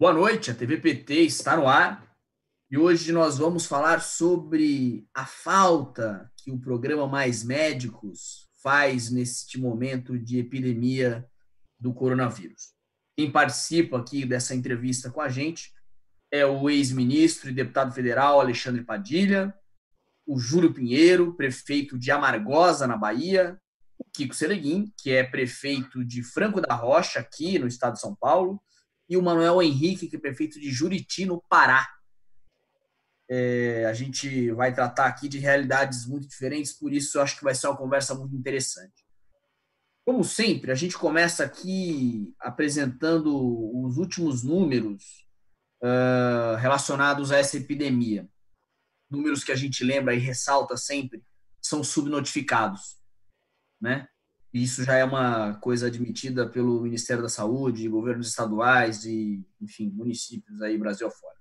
Boa noite, a TV PT está no ar e hoje nós vamos falar sobre a falta que o programa Mais Médicos faz neste momento de epidemia do coronavírus. Quem participa aqui dessa entrevista com a gente é o ex-ministro e deputado federal Alexandre Padilha, o Júlio Pinheiro, prefeito de Amargosa, na Bahia, o Kiko Seleguin, que é prefeito de Franco da Rocha, aqui no estado de São Paulo, e o Manuel Henrique, que é prefeito de Juriti, no Pará. A gente vai tratar aqui de realidades muito diferentes, por isso eu acho que vai ser uma conversa muito interessante. Como sempre, a gente começa aqui apresentando os últimos números relacionados a essa epidemia. Números que a gente lembra e ressalta sempre são subnotificados, né? Isso já é uma coisa admitida pelo Ministério da Saúde, governos estaduais e, enfim, municípios aí, Brasil afora.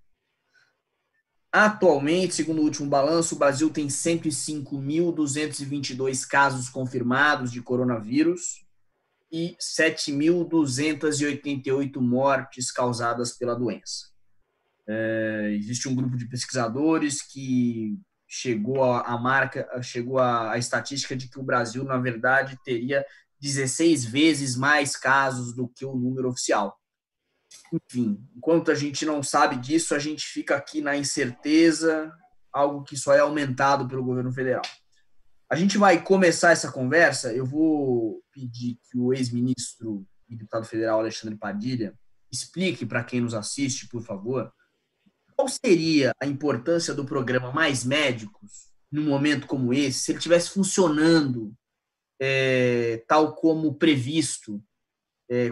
Atualmente, segundo o último balanço, o Brasil tem 105.222 casos confirmados de coronavírus e 7.288 mortes causadas pela doença. Existe um grupo de pesquisadores que chegou à estatística de que o Brasil, na verdade, teria 16 vezes mais casos do que o número oficial. Enfim, enquanto a gente não sabe disso, a gente fica aqui na incerteza, algo que só é aumentado pelo governo federal. A gente vai começar essa conversa, eu vou pedir que o ex-ministro e deputado federal Alexandre Padilha explique para quem nos assiste, por favor, qual seria a importância do programa Mais Médicos num momento como esse, se ele estivesse funcionando tal como previsto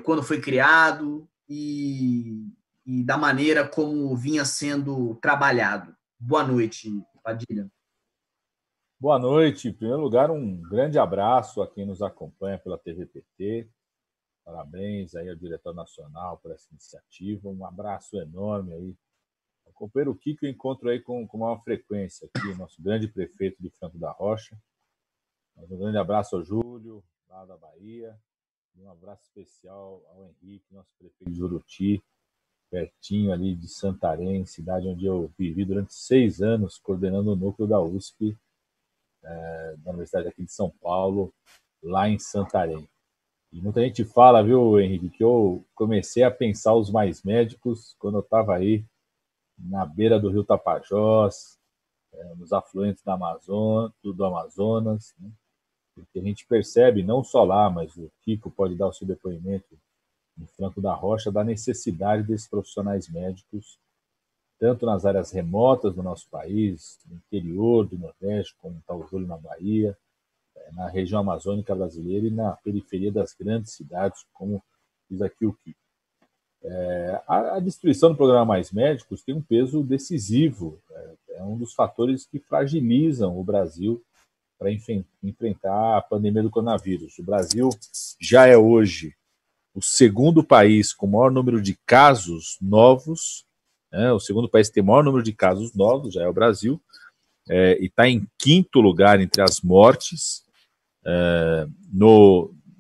quando foi criado e da maneira como vinha sendo trabalhado? Boa noite, Padilha. Boa noite. Em primeiro lugar, um grande abraço a quem nos acompanha pela TV PT. Parabéns aí ao diretor nacional por essa iniciativa. Um abraço enorme aí. O companheiro Kiko eu encontro aí com maior frequência aqui, nosso grande prefeito de Franco da Rocha. Um grande abraço ao Júlio, lá da Bahia. E um abraço especial ao Henrique, nosso prefeito de Juruti, pertinho ali de Santarém, cidade onde eu vivi durante 6 anos, coordenando o núcleo da USP, da Universidade aqui de São Paulo, lá em Santarém. E muita gente fala, viu, Henrique, que eu comecei a pensar os Mais Médicos quando eu estava aí na beira do rio Tapajós, nos afluentes do Amazonas, né? Porque a gente percebe, não só lá, mas o Kiko pode dar o seu depoimento no Franco da Rocha, da necessidade desses profissionais médicos, tanto nas áreas remotas do nosso país, no interior do Nordeste, como está o Júlio na Bahia, na região amazônica brasileira e na periferia das grandes cidades, como diz aqui o Kiko. A destruição do programa Mais Médicos tem um peso decisivo, é um dos fatores que fragilizam o Brasil para enfrentar a pandemia do coronavírus. O Brasil já é hoje o segundo país com o maior número de casos novos, o segundo país que tem o maior número de casos novos, já é o Brasil, e está em 5º lugar entre as mortes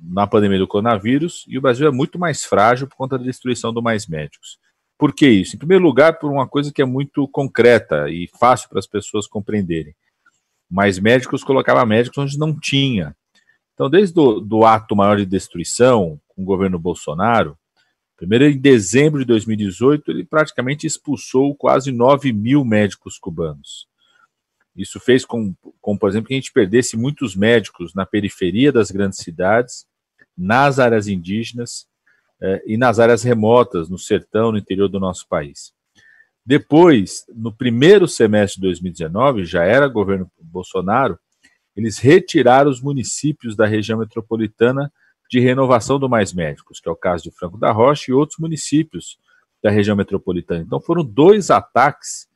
na pandemia do coronavírus, e o Brasil é muito mais frágil por conta da destruição do Mais Médicos. Por que isso? Em primeiro lugar, por uma coisa que é muito concreta e fácil para as pessoas compreenderem. Mais Médicos colocava médicos onde não tinha. Então, desde do ato maior de destruição, com o governo Bolsonaro, primeiro em dezembro de 2018, ele praticamente expulsou quase 9.000 médicos cubanos. Isso fez com, por exemplo, que a gente perdesse muitos médicos na periferia das grandes cidades, nas áreas indígenas e nas áreas remotas, no sertão, no interior do nosso país. Depois, no primeiro semestre de 2019, já era governo Bolsonaro, eles retiraram os municípios da região metropolitana de renovação do Mais Médicos, que é o caso de Franco da Rocha e outros municípios da região metropolitana. Então foram 2 ataques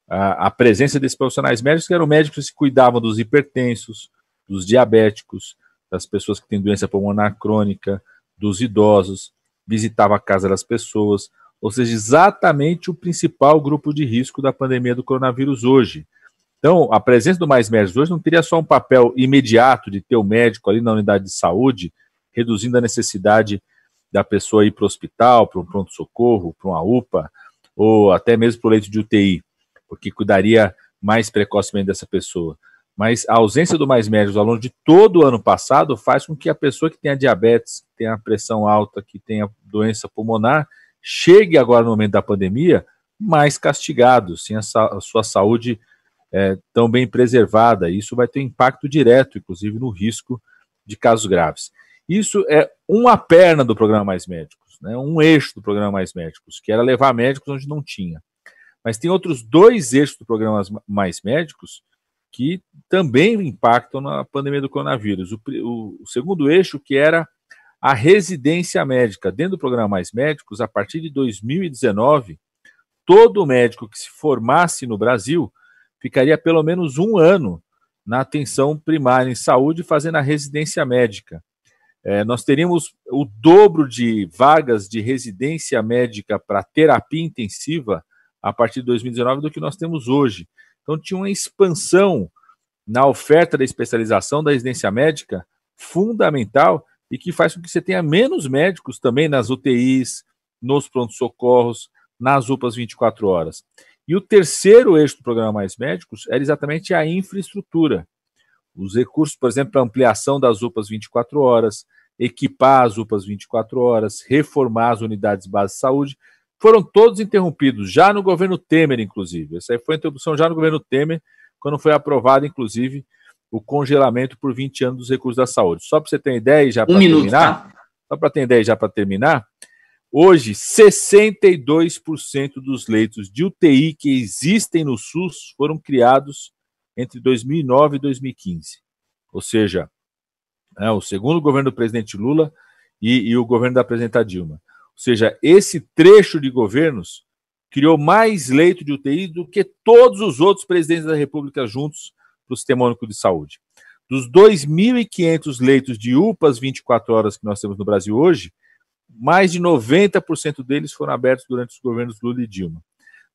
à presença desses profissionais médicos, que eram médicos que cuidavam dos hipertensos, dos diabéticos, das pessoas que têm doença pulmonar crônica, dos idosos, visitava a casa das pessoas, ou seja, exatamente o principal grupo de risco da pandemia do coronavírus hoje. Então, a presença do Mais Médicos hoje não teria só um papel imediato de ter o médico ali na unidade de saúde, reduzindo a necessidade da pessoa ir para o hospital, para um pronto-socorro, para uma UPA, ou até mesmo para o leito de UTI, porque cuidaria mais precocemente dessa pessoa. Mas a ausência do Mais Médicos ao longo de todo o ano passado faz com que a pessoa que tenha diabetes, que tenha pressão alta, que tenha doença pulmonar, chegue agora no momento da pandemia mais castigado, sem a sua saúde tão bem preservada. Isso vai ter impacto direto, inclusive, no risco de casos graves. Isso é uma perna do Programa Mais Médicos, né, um eixo do Programa Mais Médicos, que era levar médicos onde não tinha. Mas tem outros 2 eixos do Programa Mais Médicos que também impactam na pandemia do coronavírus. O segundo eixo, que era a residência médica. Dentro do Programa Mais Médicos, a partir de 2019, todo médico que se formasse no Brasil ficaria pelo menos 1 ano na atenção primária em saúde fazendo a residência médica. Nós teríamos o dobro de vagas de residência médica para terapia intensiva a partir de 2019 do que nós temos hoje. Então tinha uma expansão na oferta da especialização da residência médica fundamental e que faz com que você tenha menos médicos também nas UTIs, nos pronto-socorros, nas UPAs 24 horas. E o terceiro eixo do Programa Mais Médicos era exatamente a infraestrutura. Os recursos, por exemplo, para ampliação das UPAs 24 horas, equipar as UPAs 24 horas, reformar as unidades básicas de saúde, foram todos interrompidos, já no governo Temer, inclusive. Essa aí foi a interrupção já no governo Temer, quando foi aprovado, inclusive, o congelamento por 20 anos dos recursos da saúde. Só para você ter ideia, já para terminar, tá? Só para ter ideia, já para terminar, hoje, 62% dos leitos de UTI que existem no SUS foram criados entre 2009 e 2015. Ou seja, o segundo governo do presidente Lula e o governo da presidenta Dilma. Ou seja, esse trecho de governos criou mais leito de UTI do que todos os outros presidentes da República juntos para o Sistema Único de Saúde. Dos 2.500 leitos de UPAs 24 horas que nós temos no Brasil hoje, mais de 90% deles foram abertos durante os governos Lula e Dilma.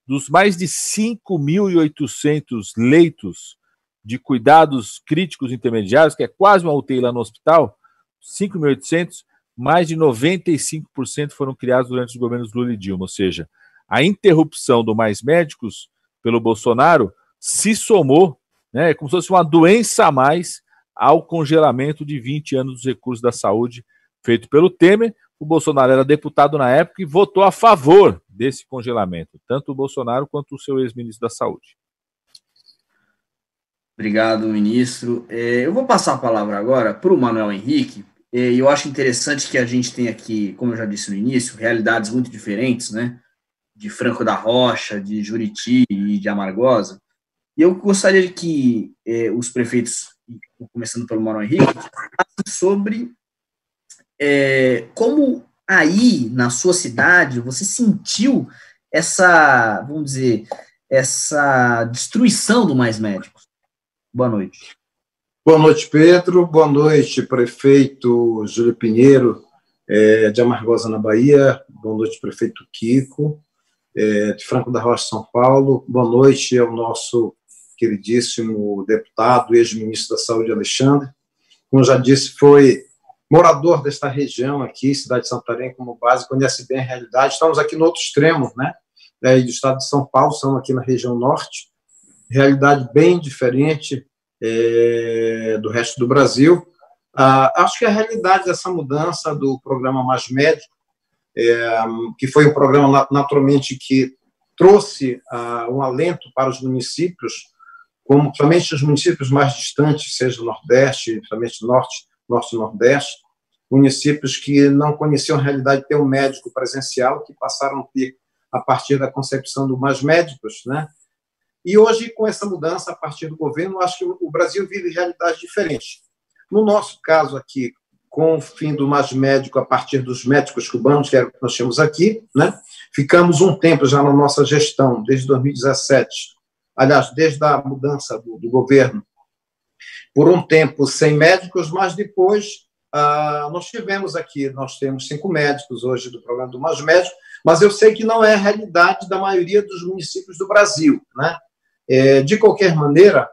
Dos mais de 5.800 leitos de cuidados críticos intermediários, que é quase uma UTI lá no hospital, 5.800, mais de 95% foram criados durante os governos Lula e Dilma. Ou seja, a interrupção do Mais Médicos pelo Bolsonaro se somou, né, como se fosse uma doença a mais ao congelamento de 20 anos dos recursos da saúde feito pelo Temer. O Bolsonaro era deputado na época e votou a favor desse congelamento, tanto o Bolsonaro quanto o seu ex-ministro da Saúde. Obrigado, ministro. Eu vou passar a palavra agora para o Manuel Henrique. Eu acho interessante que a gente tem aqui, como eu já disse no início, realidades muito diferentes, né? De Franco da Rocha, de Juriti e de Amargosa. E eu gostaria de que os prefeitos, começando pelo Manuel Henrique, falassem sobre como aí, na sua cidade, você sentiu essa, vamos dizer, essa destruição do Mais Médicos. Boa noite. Boa noite, Pedro. Boa noite, prefeito Júlio Pinheiro, de Amargosa, na Bahia. Boa noite, prefeito Kiko, de Franco da Rocha, São Paulo. Boa noite ao nosso queridíssimo deputado, ex-ministro da Saúde, Alexandre. Como já disse, foi morador desta região aqui, cidade de Santarém, como base, conhece bem a realidade. Estamos aqui no outro extremo, né, do estado de São Paulo, estamos aqui na região norte, realidade bem diferente do resto do Brasil. Acho que a realidade dessa mudança do programa Mais Médico, que foi um programa naturalmente que trouxe um alento para os municípios, como somente os municípios mais distantes, seja o Nordeste, somente Norte e Nordeste, municípios que não conheciam a realidade de ter um médico presencial, que passaram a ter a partir da concepção do Mais Médicos, né? E hoje, com essa mudança, a partir do governo, acho que o Brasil vive realidades diferentes. No nosso caso aqui, com o fim do Mais Médico, a partir dos médicos cubanos, que é o que nós temos aqui, né? Ficamos um tempo já na nossa gestão, desde 2017, aliás, desde a mudança do governo, por um tempo sem médicos, mas depois nós tivemos aqui, nós temos 5 médicos hoje do programa do Mais Médico, mas eu sei que não é a realidade da maioria dos municípios do Brasil, né? De qualquer maneira,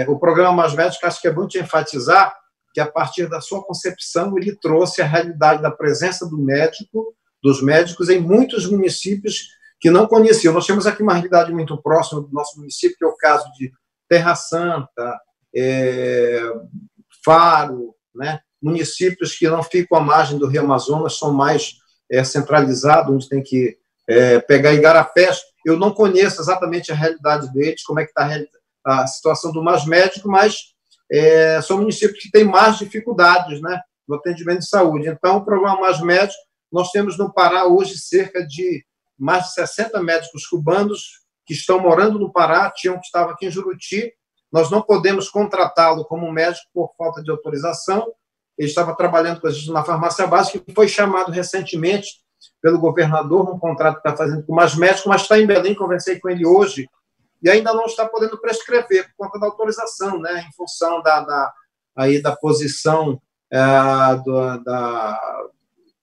o programa Mais Médico, acho que é bom te enfatizar que, a partir da sua concepção, ele trouxe a realidade da presença dos médicos em muitos municípios que não conheciam. Nós temos aqui uma realidade muito próxima do nosso município, que é o caso de Terra Santa, Faro, né? Municípios que não ficam à margem do Rio Amazonas, são mais centralizados, onde tem que pegar igarapés. Eu não conheço exatamente a realidade deles, como é que está a situação do Mais Médico, mas são municípios que têm mais dificuldades, né, no atendimento de saúde. Então, o programa Mais Médico, nós temos no Pará hoje cerca de mais de 60 médicos cubanos que estão morando no Pará, tinham que estavam aqui em Juruti. Nós não podemos contratá-lo como médico por falta de autorização. Ele estava trabalhando com a gente na farmácia básica e foi chamado recentemente pelo governador num contrato que está fazendo com o Mais Médico, mas está em Belém, conversei com ele hoje, e ainda não está podendo prescrever por conta da autorização, né, em função da posição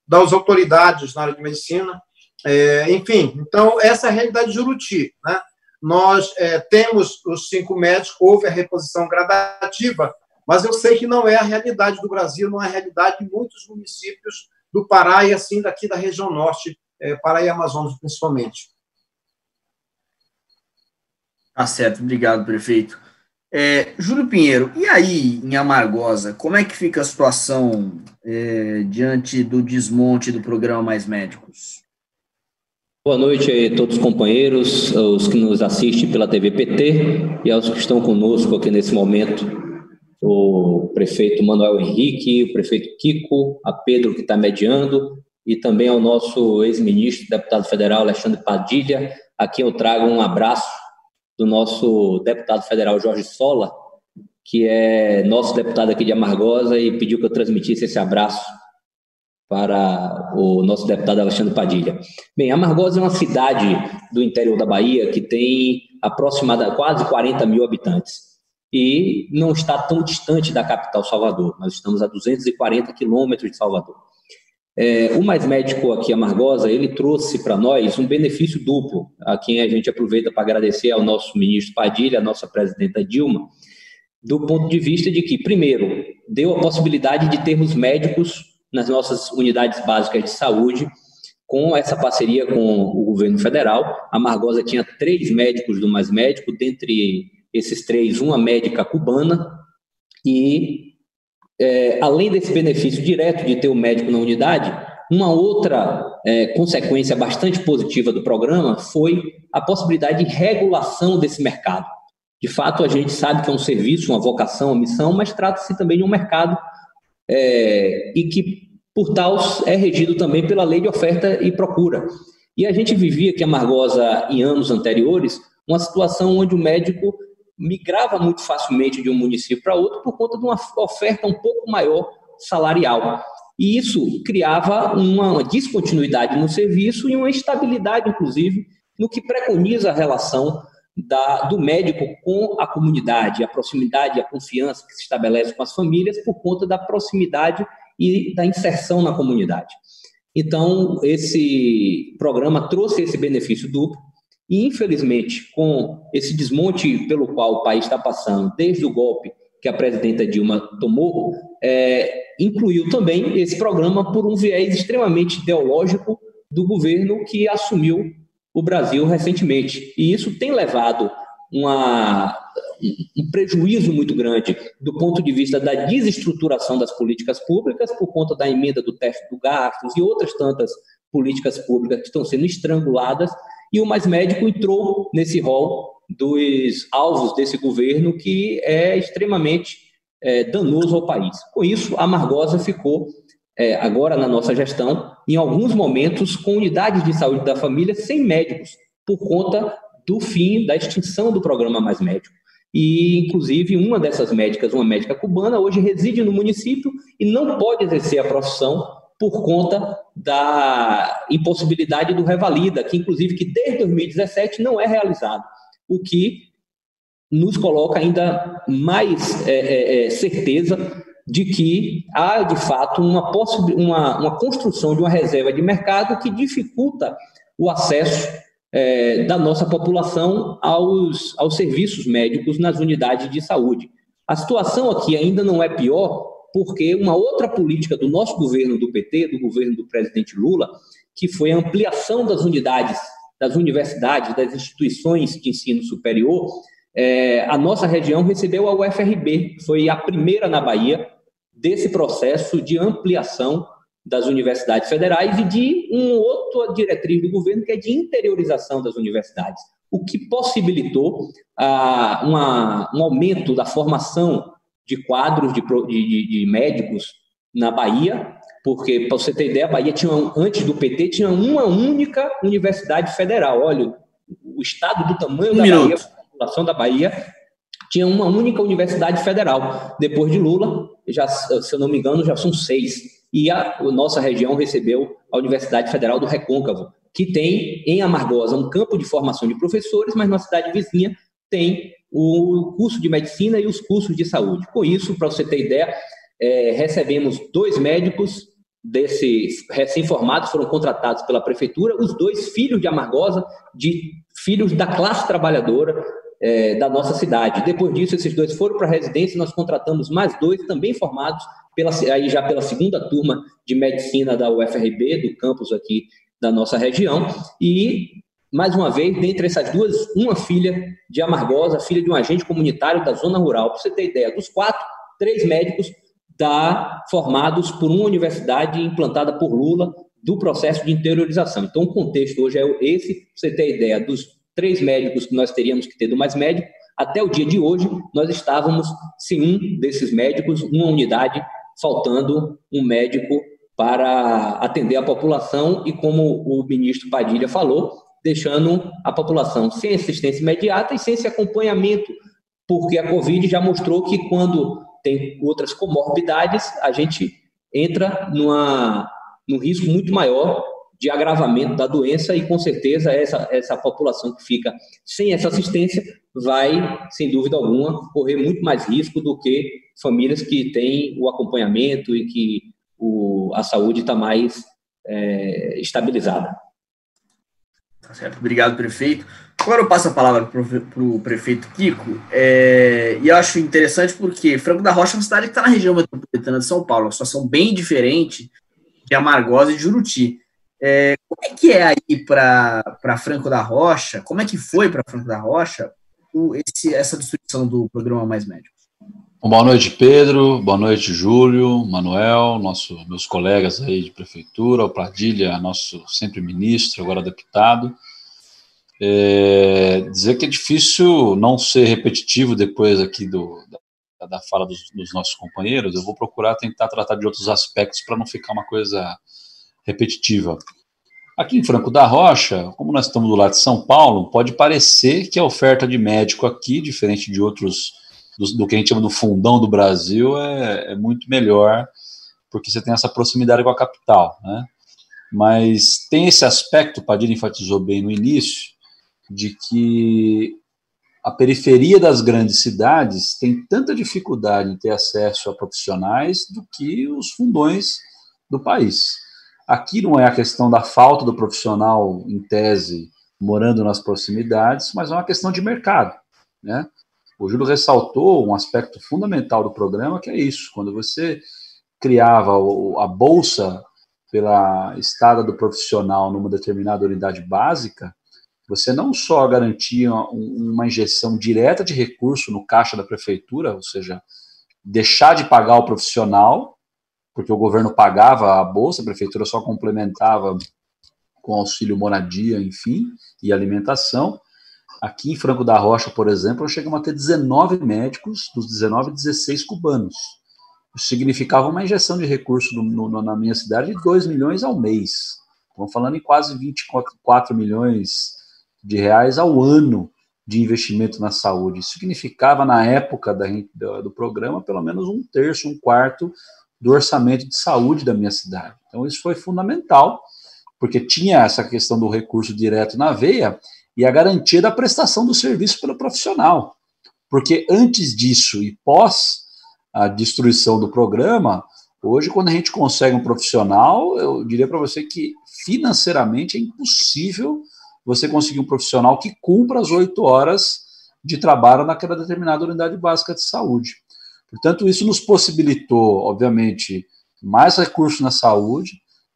das autoridades na área de medicina. Enfim, então, essa é a realidade de Juruti, né? Nós temos os 5 médicos, houve a reposição gradativa, mas eu sei que não é a realidade do Brasil, não é a realidade de muitos municípios do Pará e, assim, daqui da região norte, Pará e Amazonas, principalmente. Tá certo, obrigado, prefeito. Júlio Pinheiro, e aí, em Amargosa, como é que fica a situação diante do desmonte do programa Mais Médicos? Boa noite a todos os companheiros, os que nos assistem pela TV PT e aos que estão conosco aqui nesse momento, o prefeito Manuel Henrique, o prefeito Kiko, a Pedro, que está mediando, e também ao nosso ex-ministro, deputado federal Alexandre Padilha, a quem eu trago um abraço do nosso deputado federal Jorge Sola, que é nosso deputado aqui de Amargosa, e pediu que eu transmitisse esse abraço para o nosso deputado Alexandre Padilha. Bem, Amargosa é uma cidade do interior da Bahia que tem aproximadamente quase 40 mil habitantes e não está tão distante da capital Salvador. Nós estamos a 240 quilômetros de Salvador. O Mais Médico aqui, Amargosa, ele trouxe para nós um benefício duplo, a quem a gente aproveita para agradecer ao nosso ministro Padilha, a nossa presidenta Dilma, do ponto de vista de que, primeiro, deu a possibilidade de termos médicos nas nossas unidades básicas de saúde, com essa parceria com o governo federal. Amargosa tinha 3 médicos do Mais Médico, dentre esses 3, uma médica cubana, e além desse benefício direto de ter o médico na unidade, uma outra consequência bastante positiva do programa foi a possibilidade de regulação desse mercado. De fato, a gente sabe que é um serviço, uma vocação, uma missão, mas trata-se também de um mercado e que, por tal, é regido também pela lei de oferta e procura. E a gente vivia aqui em Amargosa, em anos anteriores, uma situação onde o médico migrava muito facilmente de um município para outro por conta de uma oferta um pouco maior salarial. E isso criava uma descontinuidade no serviço e uma instabilidade, inclusive, no que preconiza a relação do médico com a comunidade, a proximidade e a confiança que se estabelece com as famílias por conta da proximidade e da inserção na comunidade. Então, esse programa trouxe esse benefício duplo e, infelizmente, com esse desmonte pelo qual o país está passando, desde o golpe que a presidenta Dilma tomou, incluiu também esse programa por um viés extremamente ideológico do governo que assumiu o Brasil recentemente. E isso tem levado um prejuízo muito grande do ponto de vista da desestruturação das políticas públicas por conta da emenda do teto do gastos e outras tantas políticas públicas que estão sendo estranguladas, e o Mais Médico entrou nesse rol dos alvos desse governo que é extremamente danoso ao país. Com isso, a Amargosa ficou, agora na nossa gestão, em alguns momentos, com unidades de saúde da família sem médicos, por conta do fim, da extinção do programa Mais Médico. E, inclusive, uma dessas médicas, uma médica cubana, hoje reside no município e não pode exercer a profissão por conta da impossibilidade do Revalida, que, inclusive, que desde 2017 não é realizado, o que nos coloca ainda mais certeza de que há, de fato, uma construção de uma reserva de mercado que dificulta o acesso da nossa população aos serviços médicos nas unidades de saúde. A situação aqui ainda não é pior, porque uma outra política do nosso governo do PT, do governo do presidente Lula, que foi a ampliação das unidades, das universidades, das instituições de ensino superior, a nossa região recebeu a UFRB, foi a primeira na Bahia desse processo de ampliação das universidades federais e de uma outra diretriz do governo, que é de interiorização das universidades, o que possibilitou um aumento da formação de quadros de médicos na Bahia, porque, para você ter ideia, a Bahia antes do PT, tinha uma única universidade federal. Olha, o estado do tamanho da Bahia, a população da Bahia, tinha uma única universidade federal. Depois de Lula, se eu não me engano, já são 6. E a nossa região recebeu a Universidade Federal do Recôncavo, que tem em Amargosa um campo de formação de professores, mas na cidade vizinha tem o curso de medicina e os cursos de saúde. Com isso, para você ter ideia, recebemos 2 médicos desses recém-formados, foram contratados pela prefeitura, os 2 filhos de Amargosa, filhos da classe trabalhadora da nossa cidade. Depois disso, esses 2 foram para a residência, nós contratamos mais 2, também formados, já pela segunda turma de medicina da UFRB, do campus aqui da nossa região, e, mais uma vez, dentre essas 2, uma filha de Amargosa, filha de um agente comunitário da zona rural. Para você ter ideia, dos 4, 3 médicos formados por uma universidade implantada por Lula, do processo de interiorização. Então, o contexto hoje é esse. Para você ter ideia, dos 3 médicos que nós teríamos que ter do Mais Médico, até o dia de hoje, nós estávamos sem um desses médicos, uma unidade, faltando um médico para atender a população e, como o ministro Padilha falou, deixando a população sem assistência imediata e sem esse acompanhamento, porque a Covid já mostrou que quando tem outras comorbidades, a gente entra num risco muito maior de agravamento da doença e, com certeza, essa população que fica sem essa assistência vai, sem dúvida alguma, correr muito mais risco do que famílias que têm o acompanhamento e que a saúde está mais estabilizada. Tá certo. Obrigado, prefeito. Agora eu passo a palavra para o prefeito Kiko, e eu acho interessante porque Franco da Rocha é uma cidade que está na região metropolitana de São Paulo, uma situação bem diferente de Amargosa e de Juruti. Como é que é aí para Franco da Rocha? Como é que foi para Franco da Rocha essa destruição do programa Mais Médicos? Boa noite, Pedro. Boa noite, Júlio, Manuel, meus colegas aí de prefeitura, o Padilha, nosso sempre ministro, agora deputado. Dizer que é difícil não ser repetitivo depois aqui da fala dos nossos companheiros. Eu vou procurar tentar tratar de outros aspectos para não ficar uma coisa repetitiva. Aqui em Franco da Rocha, como nós estamos do lado de São Paulo, pode parecer que a oferta de médico aqui, diferente de outros, do que a gente chama do fundão do Brasil, é muito melhor, porque você tem essa proximidade com a capital, né? Mas tem esse aspecto, o Padilha enfatizou bem no início, de que a periferia das grandes cidades tem tanta dificuldade em ter acesso a profissionais do que os fundões do país. Aqui não é a questão da falta do profissional, em tese, morando nas proximidades, mas é uma questão de mercado, né? O Júlio ressaltou um aspecto fundamental do programa, que é isso. Quando você criava a bolsa pela estada do profissional numa determinada unidade básica, você não só garantia uma injeção direta de recurso no caixa da prefeitura, ou seja, deixar de pagar o profissional, porque o governo pagava a bolsa, a prefeitura só complementava com auxílio moradia, enfim, e alimentação. Aqui em Franco da Rocha, por exemplo, nós chegamos a ter 19 médicos, dos 19, 16 cubanos. Isso significava uma injeção de recurso na minha cidade de 2 milhões ao mês. Estamos falando em quase 24 milhões de reais ao ano de investimento na saúde. Isso significava, na época do programa, pelo menos 1/3, 1/4 do orçamento de saúde da minha cidade. Então, isso foi fundamental, porque tinha essa questão do recurso direto na veia e a garantia da prestação do serviço pelo profissional. Porque antes disso e pós a destruição do programa, hoje, quando a gente consegue um profissional, eu diria para você que financeiramente é impossível você conseguir um profissional que cumpra as 8 horas de trabalho naquela determinada unidade básica de saúde. Portanto, isso nos possibilitou, obviamente, mais recursos na saúde,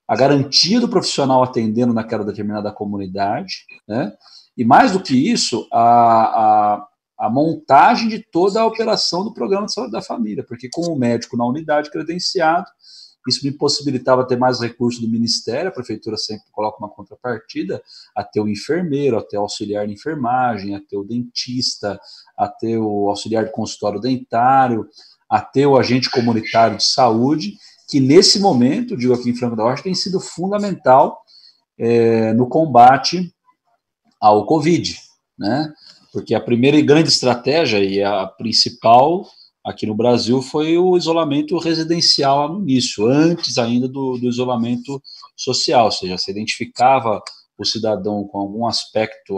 a garantia do profissional atendendo naquela determinada comunidade, né? E mais do que isso, a montagem de toda a operação do programa de saúde da família, porque com o médico na unidade credenciado, isso me possibilitava ter mais recursos do Ministério, a Prefeitura sempre coloca uma contrapartida, a ter o enfermeiro, a ter o auxiliar de enfermagem, a ter o dentista, a ter o auxiliar de consultório dentário, a ter o agente comunitário de saúde, que nesse momento, digo aqui em Franco da Rocha, tem sido fundamental no combate ao Covid, né? Porque a primeira e grande estratégia, e a principal aqui no Brasil, foi o isolamento residencial lá no início, antes ainda do isolamento social, ou seja, se identificava o cidadão com algum aspecto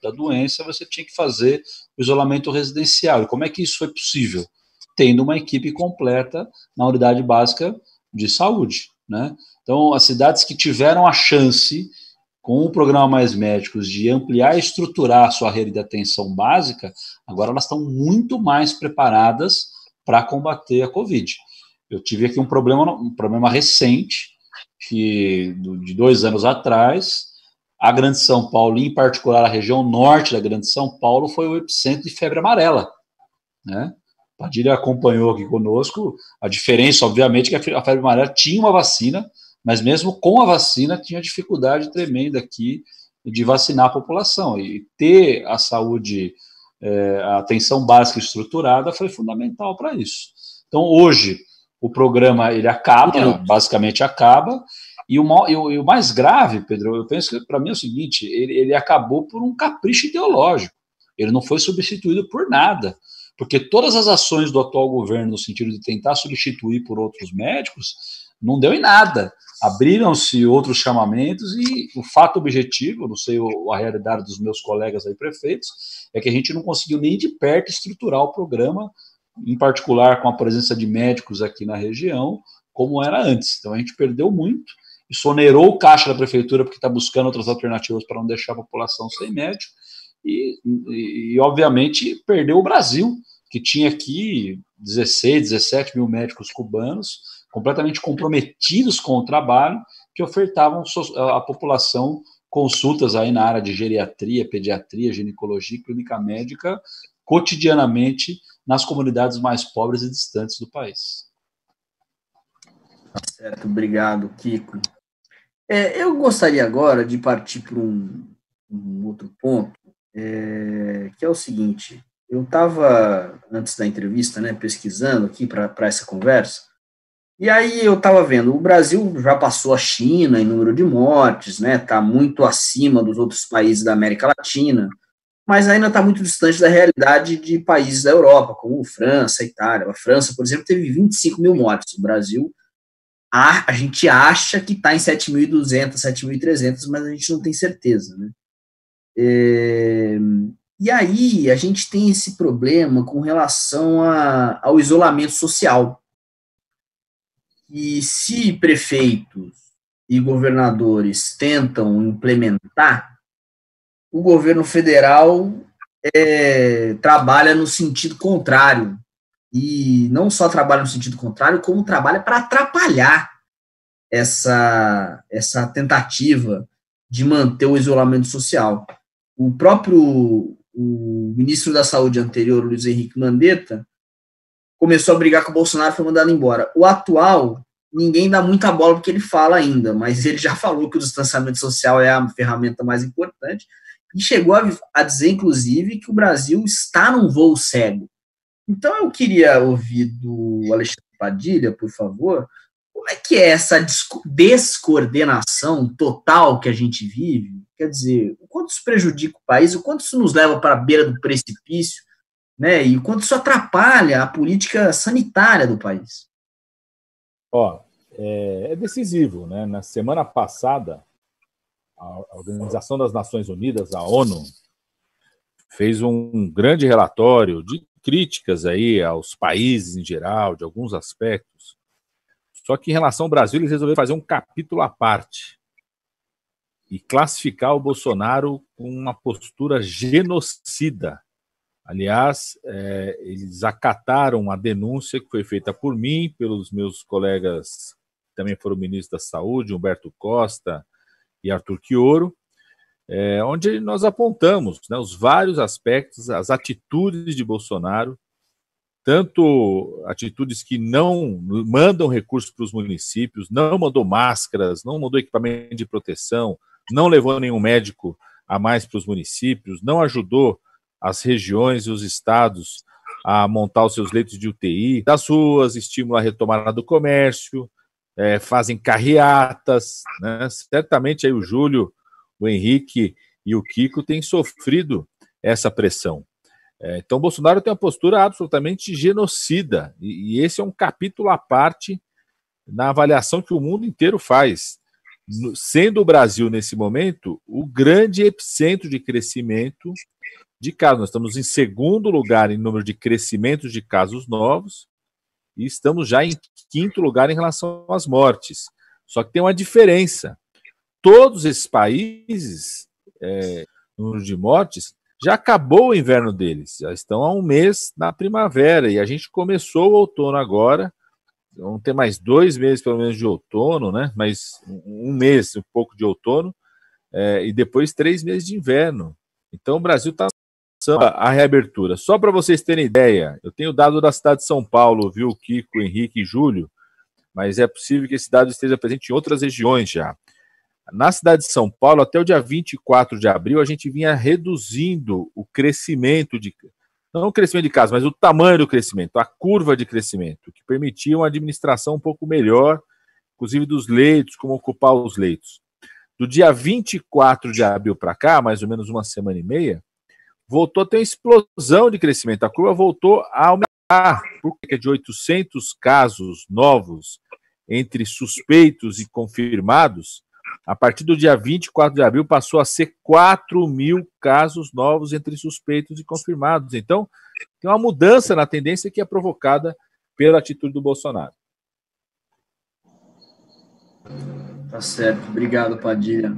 da doença, você tinha que fazer o isolamento residencial. E como é que isso foi possível? Tendo uma equipe completa na unidade básica de saúde, né? Então, as cidades que tiveram a chance, com o programa Mais Médicos, de ampliar e estruturar a sua rede de atenção básica, agora elas estão muito mais preparadas para combater a Covid. Eu tive aqui um problema recente, de 2 anos atrás, a Grande São Paulo, em particular a região norte da Grande São Paulo, foi o epicentro de febre amarela, né? Padilha acompanhou aqui conosco a diferença, obviamente, que a febre amarela tinha uma vacina, mas mesmo com a vacina tinha dificuldade tremenda aqui de vacinar a população. E ter a saúde, a atenção básica estruturada foi fundamental para isso. Então, hoje, o programa ele acaba, basicamente acaba, e o mais grave, Pedro, eu penso que para mim é o seguinte, ele acabou por um capricho ideológico. Ele não foi substituído por nada. Porque todas as ações do atual governo, no sentido de tentar substituir por outros médicos, não deu em nada. Abriram-se outros chamamentos e o fato objetivo, não sei a realidade dos meus colegas aí prefeitos, é que a gente não conseguiu nem de perto estruturar o programa, em particular com a presença de médicos aqui na região, como era antes. Então a gente perdeu muito, isso onerou o caixa da prefeitura, porque está buscando outras alternativas para não deixar a população sem médico, e obviamente perdeu o Brasil, que tinha aqui 16, 17 mil médicos cubanos completamente comprometidos com o trabalho, que ofertavam à população consultas aí na área de geriatria, pediatria, ginecologia e clínica médica cotidianamente nas comunidades mais pobres e distantes do país. Certo, obrigado, Kiko. Eu gostaria agora de partir para um outro ponto, que é o seguinte. Eu estava, antes da entrevista, né, pesquisando aqui para essa conversa, e aí eu estava vendo, o Brasil já passou a China em número de mortes, né, está muito acima dos outros países da América Latina, mas ainda está muito distante da realidade de países da Europa, como França, Itália. A França, por exemplo, teve 25 mil mortes. O Brasil, a gente acha que está em 7.200, 7.300, mas a gente não tem certeza, né? E aí a gente tem esse problema com relação ao isolamento social. E se prefeitos e governadores tentam implementar, o governo federal trabalha no sentido contrário. E não só trabalha no sentido contrário, como trabalha para atrapalhar essa tentativa de manter o isolamento social. O próprio ministro da Saúde anterior, Luiz Henrique Mandetta, começou a brigar com o Bolsonaro e foi mandado embora. O atual, ninguém dá muita bola porque ele fala ainda, mas ele já falou que o distanciamento social é a ferramenta mais importante e chegou a dizer, inclusive, que o Brasil está num voo cego. Então, eu queria ouvir do Alexandre Padilha, por favor, como é que é essa descoordenação total que a gente vive? Quer dizer, o quanto isso prejudica o país, o quanto isso nos leva para a beira do precipício, né? E o quanto isso atrapalha a política sanitária do país. É decisivo, né? Na semana passada, a Organização das Nações Unidas, a ONU, fez um grande relatório de críticas aí aos países em geral, de alguns aspectos. Só que em relação ao Brasil, eles resolveram fazer um capítulo à parte e classificar o Bolsonaro com uma postura genocida Aliás, eles acataram a denúncia que foi feita por mim, pelos meus colegas que também foram ministros da Saúde, Humberto Costa e Arthur Quioro, onde nós apontamos, né, os vários aspectos, as atitudes de Bolsonaro, tanto atitudes que não mandam recursos para os municípios, não mandou máscaras, não mandou equipamento de proteção, não levou nenhum médico a mais para os municípios, não ajudou as regiões e os estados a montar os seus leitos de UTI, das ruas, estimula a retomada do comércio, fazem carreatas, né? Certamente aí o Júlio, o Henrique e o Kiko têm sofrido essa pressão. Então, Bolsonaro tem uma postura absolutamente genocida, e esse é um capítulo à parte na avaliação que o mundo inteiro faz. Sendo o Brasil, nesse momento, o grande epicentro de crescimento de casos. Nós estamos em segundo lugar em número de crescimento de casos novos e estamos já em quinto lugar em relação às mortes. Só que tem uma diferença. Todos esses países, número de mortes, já acabou o inverno deles, já estão há um mês na primavera, e a gente começou o outono agora, vão ter mais 2 meses pelo menos de outono, né? Mais um mês, um pouco de outono, e depois 3 meses de inverno. Então o Brasil está a reabertura. Só para vocês terem ideia, eu tenho dado da cidade de São Paulo, viu, Kiko, Henrique e Júlio, mas é possível que esse dado esteja presente em outras regiões já. Na cidade de São Paulo, até o dia 24 de abril, a gente vinha reduzindo o crescimento não o crescimento de casos, mas o tamanho do crescimento, a curva de crescimento, que permitia uma administração um pouco melhor, inclusive dos leitos, como ocupar os leitos. Do dia 24 de abril para cá, mais ou menos uma semana e meia, voltou a ter uma explosão de crescimento. A curva voltou a aumentar, porque de 800 casos novos entre suspeitos e confirmados, a partir do dia 24 de abril passou a ser 4.000 casos novos entre suspeitos e confirmados. Então, tem uma mudança na tendência que é provocada pela atitude do Bolsonaro. Tá certo. Obrigado, Padilha.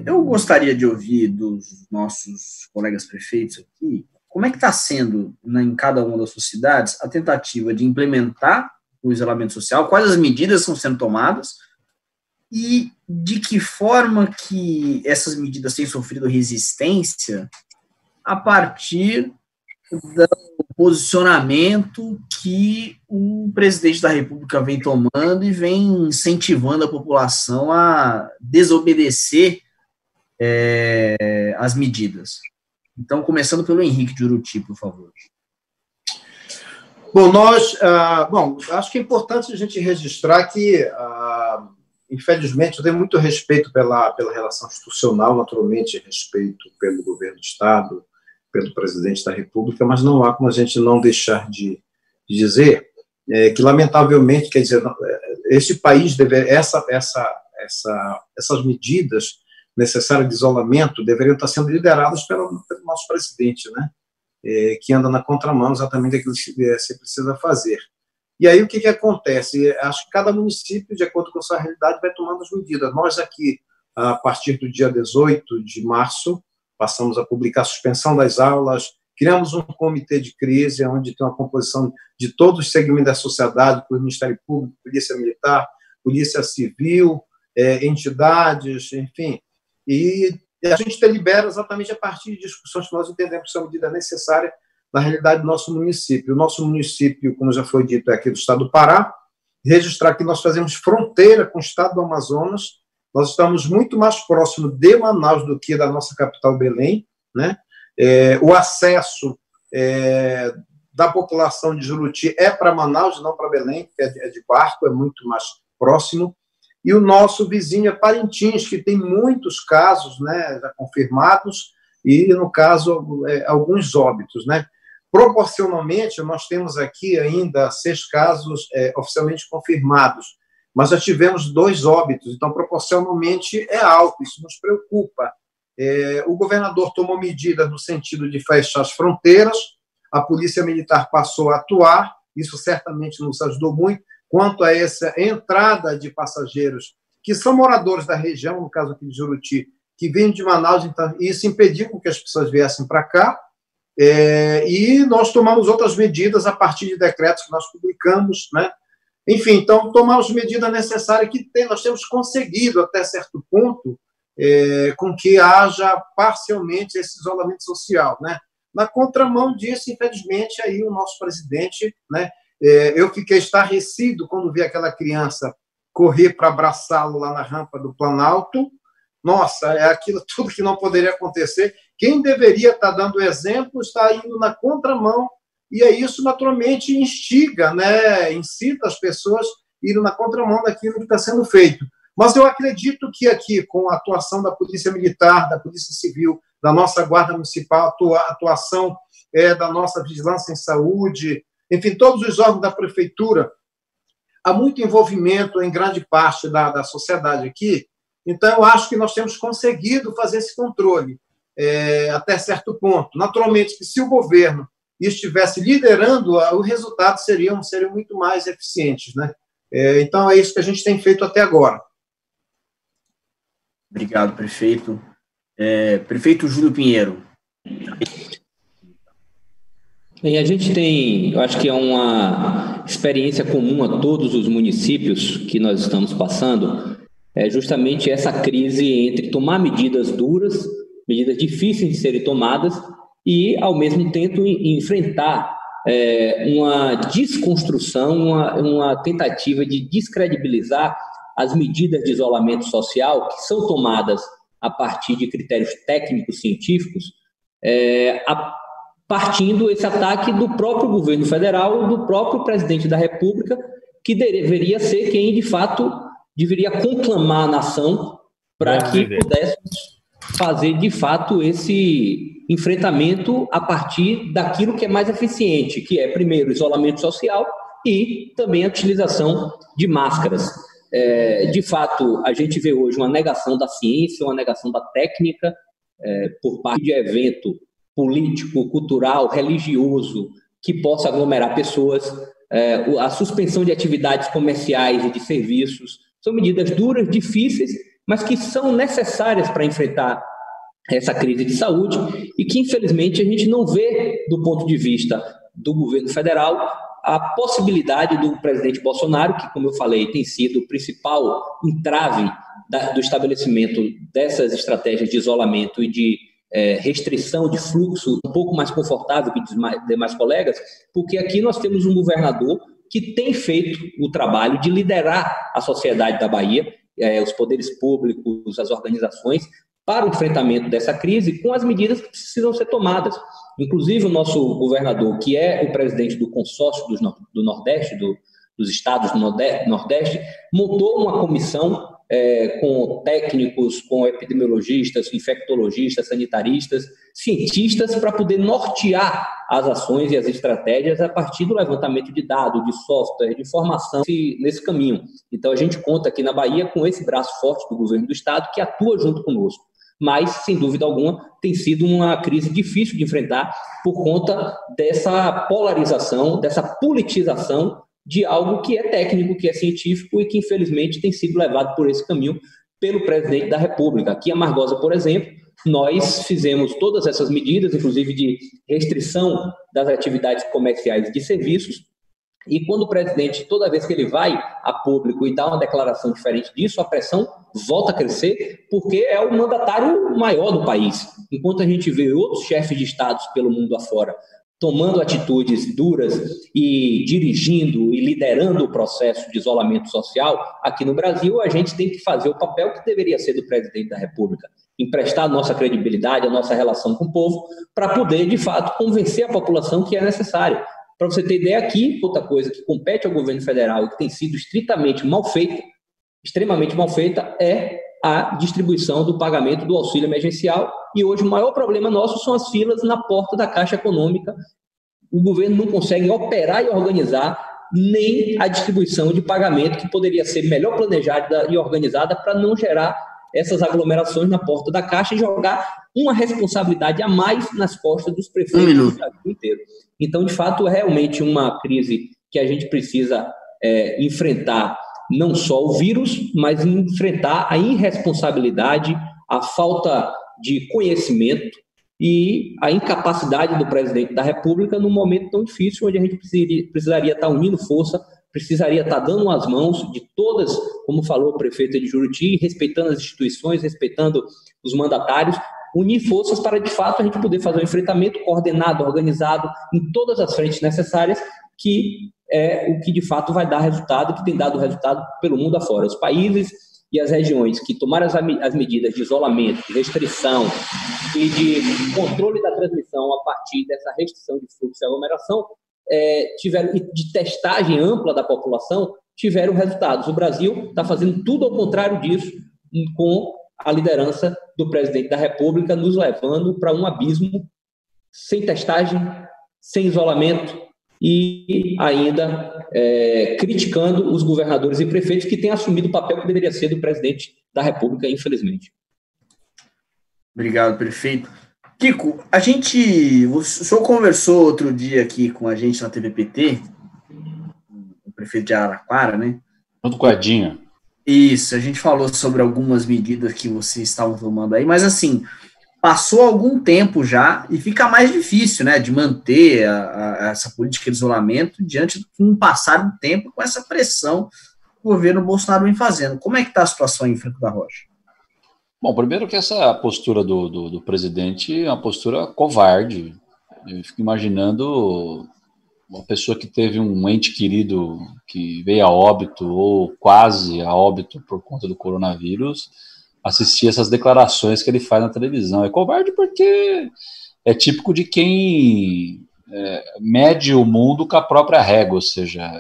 Eu gostaria de ouvir dos nossos colegas prefeitos aqui como é que está sendo, em cada uma das suas cidades, a tentativa de implementar o isolamento social, quais as medidas estão sendo tomadas e de que forma que essas medidas têm sofrido resistência a partir do posicionamento que o presidente da República vem tomando e vem incentivando a população a desobedecer as medidas. Então, começando pelo Henrique de Uruti, por favor. Bom, acho que é importante a gente registrar que, infelizmente, eu tenho muito respeito pela relação institucional, naturalmente, respeito pelo governo do Estado, pelo presidente da República, mas não há como a gente não deixar de dizer que, lamentavelmente, quer dizer, este país essas medidas necessárias de isolamento deveriam estar sendo lideradas pelo nosso presidente, né? Que anda na contramão exatamente daquilo que se precisa fazer. E aí o que acontece? Acho que cada município, de acordo com a sua realidade, vai tomando as medidas. Nós aqui, a partir do dia 18 de março, passamos a publicar a suspensão das aulas, criamos um comitê de crise, onde tem uma composição de todos os segmentos da sociedade, o Ministério Público, Polícia Militar, Polícia Civil, entidades, enfim. E a gente delibera exatamente a partir de discussões que nós entendemos que são medidas necessárias na realidade do nosso município. O nosso município, como já foi dito, é aqui do estado do Pará. Registrar que nós fazemos fronteira com o estado do Amazonas. Nós estamos muito mais próximo de Manaus do que da nossa capital, Belém, né? O acesso da população de Juruti é para Manaus, não para Belém, que é de barco, é muito mais próximo. E o nosso vizinho é Parintins, que tem muitos casos, né, já confirmados, e, no caso, alguns óbitos, né? Proporcionalmente, nós temos aqui ainda 6 casos oficialmente confirmados, mas já tivemos 2 óbitos, então, proporcionalmente, é alto, isso nos preocupa. O governador tomou medidas no sentido de fechar as fronteiras, a Polícia Militar passou a atuar, isso certamente nos ajudou muito, quanto a essa entrada de passageiros que são moradores da região, no caso aqui de Juruti, que vêm de Manaus, então isso impediu que as pessoas viessem para cá, E nós tomamos outras medidas a partir de decretos que nós publicamos, né? Enfim, então, tomamos medidas necessárias que nós temos conseguido, até certo ponto, com que haja parcialmente esse isolamento social, né? Na contramão disso, infelizmente, aí o nosso presidente, né? Eu fiquei estarrecido quando vi aquela criança correr para abraçá-lo lá na rampa do Planalto. Nossa, é aquilo tudo que não poderia acontecer. Quem deveria estar dando exemplo está indo na contramão, e isso naturalmente instiga, né, incita as pessoas a irem na contramão daquilo que está sendo feito. Mas eu acredito que aqui, com a atuação da Polícia Militar, da Polícia Civil, da nossa Guarda Municipal, atuação da nossa Vigilância em Saúde, enfim, todos os órgãos da Prefeitura, há muito envolvimento em grande parte da sociedade aqui. Então, eu acho que nós temos conseguido fazer esse controle até certo ponto. Naturalmente, que se o governo estivesse liderando, os resultados seriam muito mais eficientes, né? Então, é isso que a gente tem feito até agora. Obrigado, prefeito. Prefeito Júlio Pinheiro. Bem, a gente tem, eu acho que é uma experiência comum a todos os municípios que nós estamos passando, justamente essa crise entre tomar medidas duras, medidas difíceis de serem tomadas, e, ao mesmo tempo, enfrentar uma desconstrução, uma tentativa de descredibilizar as medidas de isolamento social que são tomadas a partir de critérios técnicos científicos, partindo esse ataque do próprio governo federal, do próprio presidente da República, que deveria ser quem, de fato, deveria conclamar a nação para que pudéssemos fazer, de fato, esse enfrentamento a partir daquilo que é mais eficiente, que é, primeiro, o isolamento social e também a utilização de máscaras. De fato, a gente vê hoje uma negação da ciência, uma negação da técnica, por parte de evento político, cultural, religioso, que possa aglomerar pessoas, a suspensão de atividades comerciais e de serviços. São medidas duras, difíceis, mas que são necessárias para enfrentar essa crise de saúde e que, infelizmente, a gente não vê, do ponto de vista do governo federal, a possibilidade do presidente Bolsonaro, que, como eu falei, tem sido o principal entrave do estabelecimento dessas estratégias de isolamento e de restrição de fluxo um pouco mais confortável que os demais colegas, porque aqui nós temos um governador que tem feito o trabalho de liderar a sociedade da Bahia, os poderes públicos, as organizações, para o enfrentamento dessa crise com as medidas que precisam ser tomadas. Inclusive, o nosso governador, que é o presidente do consórcio do Nordeste, dos estados do Nordeste, montou uma comissão com técnicos, com epidemiologistas, infectologistas, sanitaristas, cientistas, para poder nortear as ações e as estratégias a partir do levantamento de dados, de software, de informação nesse caminho. Então, a gente conta aqui na Bahia com esse braço forte do governo do estado que atua junto conosco. Mas, sem dúvida alguma, tem sido uma crise difícil de enfrentar por conta dessa polarização, dessa politização de algo que é técnico, que é científico e que, infelizmente, tem sido levado por esse caminho pelo presidente da República. Aqui em Amargosa, por exemplo, nós fizemos todas essas medidas, inclusive de restrição das atividades comerciais e de serviços, e quando o presidente, toda vez que ele vai a público e dá uma declaração diferente disso, a pressão volta a crescer, porque é o mandatário maior do país. Enquanto a gente vê outros chefes de estados pelo mundo afora tomando atitudes duras e dirigindo e liderando o processo de isolamento social, aqui no Brasil a gente tem que fazer o papel que deveria ser do presidente da República, emprestar a nossa credibilidade, a nossa relação com o povo, para poder, de fato, convencer a população que é necessário. Para você ter ideia, aqui, outra coisa que compete ao governo federal e que tem sido estritamente mal feita, extremamente mal feita, é a distribuição do pagamento do auxílio emergencial. E hoje o maior problema nosso são as filas na porta da Caixa Econômica. O governo não consegue operar e organizar nem a distribuição de pagamento que poderia ser melhor planejada e organizada para não gerar essas aglomerações na porta da Caixa e jogar uma responsabilidade a mais nas costas dos prefeitos do Brasil inteiro. Então, de fato, é realmente uma crise que a gente precisa enfrentar não só o vírus, mas enfrentar a irresponsabilidade, a falta de conhecimento e a incapacidade do presidente da República num momento tão difícil, onde a gente precisaria estar unindo força, precisaria estar dando as mãos de todas, como falou o prefeito de Juruti, respeitando as instituições, respeitando os mandatários, unir forças para, de fato, a gente poder fazer um enfrentamento coordenado, organizado, em todas as frentes necessárias, que é o que, de fato, vai dar resultado, que tem dado resultado pelo mundo afora. Os países e as regiões que tomaram as medidas de isolamento, de restrição e de controle da transmissão a partir dessa restrição de fluxo e aglomeração, tiveram, de testagem ampla da população, tiveram resultados. O Brasil está fazendo tudo ao contrário disso, com a liderança do presidente da República, nos levando para um abismo sem testagem, sem isolamento e ainda criticando os governadores e prefeitos que têm assumido o papel que deveria ser do presidente da República, infelizmente. Obrigado, prefeito. Kiko, o senhor conversou outro dia aqui com a gente na TVPT, o prefeito de Araraquara, né? Junto com a Dinha. Isso, a gente falou sobre algumas medidas que vocês estavam tomando aí, mas assim, passou algum tempo já e fica mais difícil, né, de manter essa política de isolamento diante do passar do tempo com essa pressão que o governo Bolsonaro vem fazendo. Como é que está a situação em Franco da Rocha? Bom, primeiro que essa postura do presidente é uma postura covarde. Eu fico imaginando uma pessoa que teve um ente querido que veio a óbito ou quase a óbito por conta do coronavírus, assistir essas declarações que ele faz na televisão. É covarde porque é típico de quem mede o mundo com a própria régua, ou seja,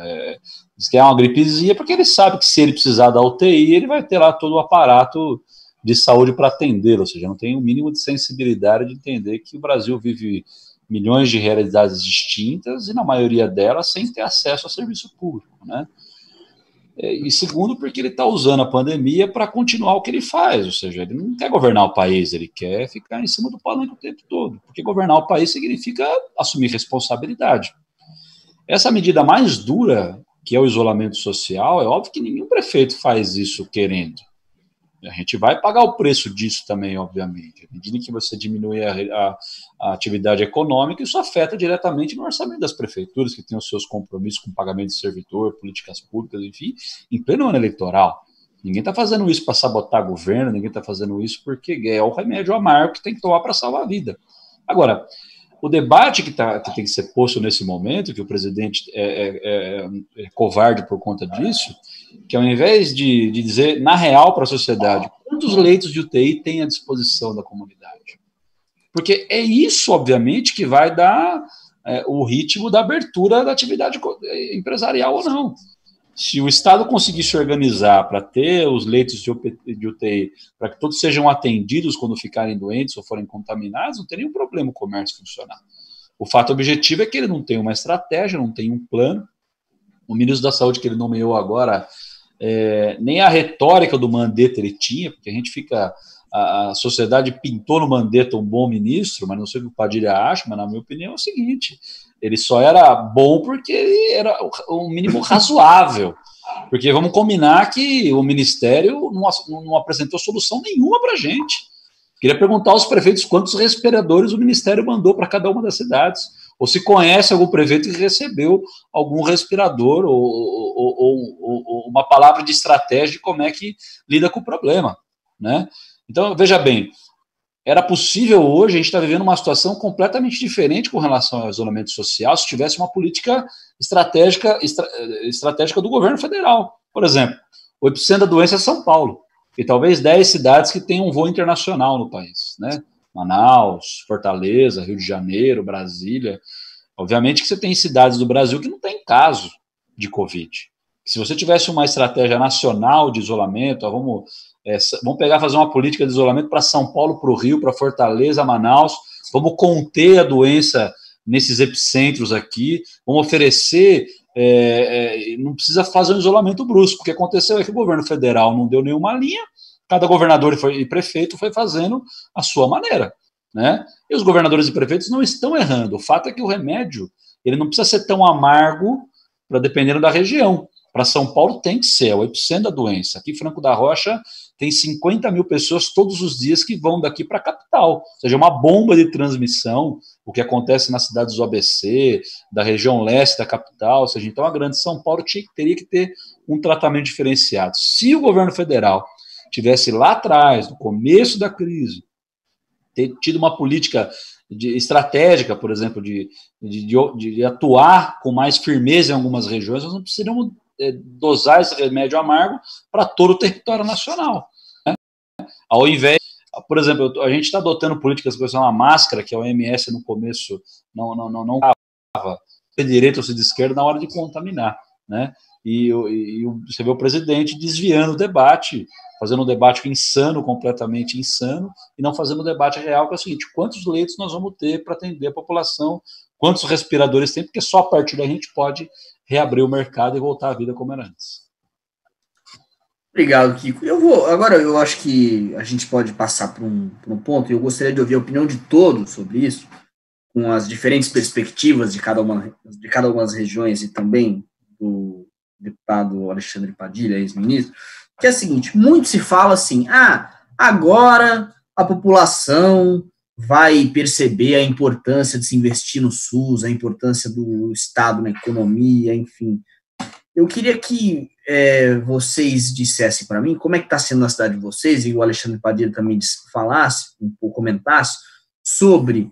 diz que é uma gripezinha porque ele sabe que se ele precisar da UTI, ele vai ter lá todo o aparato de saúde para atendê-lo, ou seja, não tem o mínimo de sensibilidade de entender que o Brasil vive milhões de realidades distintas e, na maioria delas, sem ter acesso a serviço público, né? E segundo, porque ele está usando a pandemia para continuar o que ele faz, ou seja, ele não quer governar o país, ele quer ficar em cima do palanque o tempo todo, porque governar o país significa assumir responsabilidade. Essa medida mais dura, que é o isolamento social, é óbvio que nenhum prefeito faz isso querendo. A gente vai pagar o preço disso também, obviamente. À medida que você diminui a atividade econômica, isso afeta diretamente no orçamento das prefeituras, que têm os seus compromissos com pagamento de servidor, políticas públicas, enfim, em pleno ano eleitoral. Ninguém está fazendo isso para sabotar governo, ninguém está fazendo isso porque é o remédio amargo que tem que tomar para salvar a vida. Agora, o debate que tem que ser posto nesse momento, que o presidente é covarde por conta disso, que ao invés de dizer, na real, para a sociedade, quantos leitos de UTI tem à disposição da comunidade? Porque é isso, obviamente, que vai dar o ritmo da abertura da atividade empresarial ou não. Se o Estado conseguir se organizar para ter os leitos de UTI, para que todos sejam atendidos quando ficarem doentes ou forem contaminados, não tem nenhum problema o comércio funcionar. O fato objetivo é que ele não tem uma estratégia, não tem um plano. O ministro da Saúde que ele nomeou agora, nem a retórica do Mandetta ele tinha, porque a gente fica... A sociedade pintou no Mandetta um bom ministro, mas não sei o que o Padilha acha, mas na minha opinião é o seguinte, ele só era bom porque ele era o mínimo razoável, porque vamos combinar que o Ministério não apresentou solução nenhuma para a gente. Queria perguntar aos prefeitos quantos respiradores o Ministério mandou para cada uma das cidades, ou se conhece algum prefeito que recebeu algum respirador ou uma palavra de estratégia de como é que lida com o problema, né? Então, veja bem, era possível hoje, a gente está vivendo uma situação completamente diferente com relação ao isolamento social se tivesse uma política estratégica do governo federal. Por exemplo, o epicentro da doença é São Paulo, e talvez 10 cidades que têm um voo internacional no país, né? Manaus, Fortaleza, Rio de Janeiro, Brasília. Obviamente que você tem cidades do Brasil que não tem caso de Covid. Se você tivesse uma estratégia nacional de isolamento, vamos fazer uma política de isolamento para São Paulo, para o Rio, para Fortaleza, Manaus, vamos conter a doença nesses epicentros aqui, vamos oferecer, não precisa fazer um isolamento brusco. O que aconteceu é que o governo federal não deu nenhuma linha, cada governador e prefeito foi fazendo a sua maneira, né? E os governadores e prefeitos não estão errando. O fato é que o remédio ele não precisa ser tão amargo para dependendo da região. Para São Paulo tem que ser, é o epicentro da doença. Aqui, Franco da Rocha tem 50 mil pessoas todos os dias que vão daqui para a capital. Ou seja, uma bomba de transmissão, o que acontece nas cidades do ABC, da região leste da capital. Ou seja, então a grande São Paulo teria que ter um tratamento diferenciado. Se o governo federal tivesse lá atrás, no começo da crise, ter tido uma política estratégica, por exemplo, de atuar com mais firmeza em algumas regiões, nós não precisaríamos dosar esse remédio amargo para todo o território nacional. Né? Ao invés, por exemplo, a gente está adotando políticas com a máscara, que a OMS no começo não dava se de direita ou se de esquerda na hora de contaminar, né? E você vê o presidente desviando o debate, fazendo um debate insano, completamente insano, e não fazendo um debate real, que é o seguinte: quantos leitos nós vamos ter para atender a população, quantos respiradores tem, porque só a partir daí a gente pode reabrir o mercado e voltar à vida como era antes. Obrigado, Kiko. Agora eu acho que a gente pode passar por um ponto, e eu gostaria de ouvir a opinião de todos sobre isso, com as diferentes perspectivas de cada uma das regiões e também do deputado Alexandre Padilha, ex-ministro, que é o seguinte: muito se fala assim, agora a população vai perceber a importância de se investir no SUS, a importância do Estado na economia, enfim. Eu queria que vocês dissessem para mim como é que está sendo na cidade de vocês, e o Alexandre Padilha também falasse, comentasse, sobre,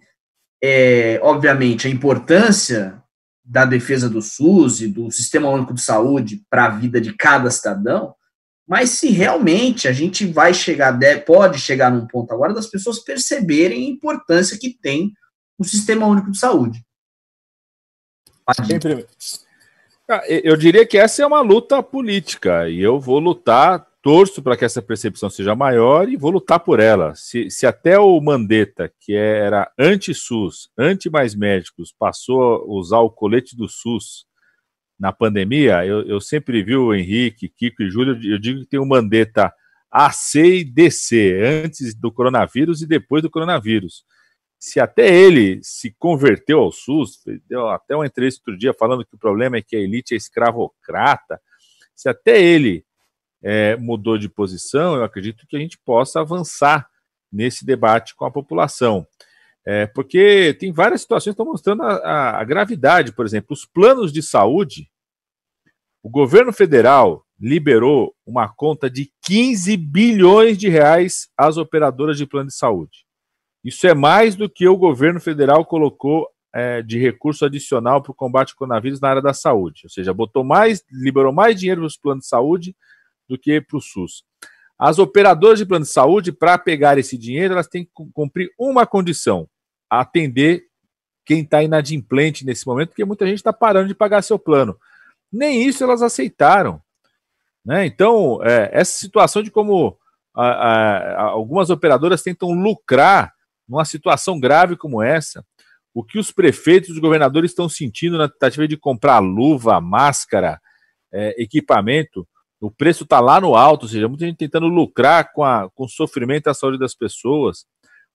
obviamente, a importância da defesa do SUS e do Sistema Único de Saúde para a vida de cada cidadão, mas se realmente a gente pode chegar num ponto agora das pessoas perceberem a importância que tem o Sistema Único de Saúde. Eu diria que essa é uma luta política, e eu vou lutar, torço para que essa percepção seja maior e vou lutar por ela. Se até o Mandetta, que era anti-SUS, anti-mais médicos, passou a usar o colete do SUS na pandemia, eu sempre vi o Henrique, Kiko e Júlio, eu digo que tem o Mandetta AC e DC, antes do coronavírus e depois do coronavírus. Se até ele se converteu ao SUS, deu até uma entrevista outro dia falando que o problema é que a elite é escravocrata, se até ele mudou de posição, eu acredito que a gente possa avançar nesse debate com a população. Porque tem várias situações que estão mostrando a gravidade. Por exemplo, os planos de saúde, o governo federal liberou uma conta de 15 bilhões de reais às operadoras de plano de saúde. Isso é mais do que o governo federal colocou de recurso adicional para o combate ao coronavírus na área da saúde. Ou seja, liberou mais dinheiro para os planos de saúde do que para o SUS. As operadoras de plano de saúde, para pegar esse dinheiro, elas têm que cumprir uma condição: atender quem está inadimplente nesse momento, porque muita gente está parando de pagar seu plano. Nem isso elas aceitaram. Né? Então, essa situação de como algumas operadoras tentam lucrar numa situação grave como essa, o que os prefeitos e os governadores estão sentindo na tentativa de comprar luva, máscara, equipamento, o preço está lá no alto, ou seja, muita gente tentando lucrar com o sofrimento da saúde das pessoas.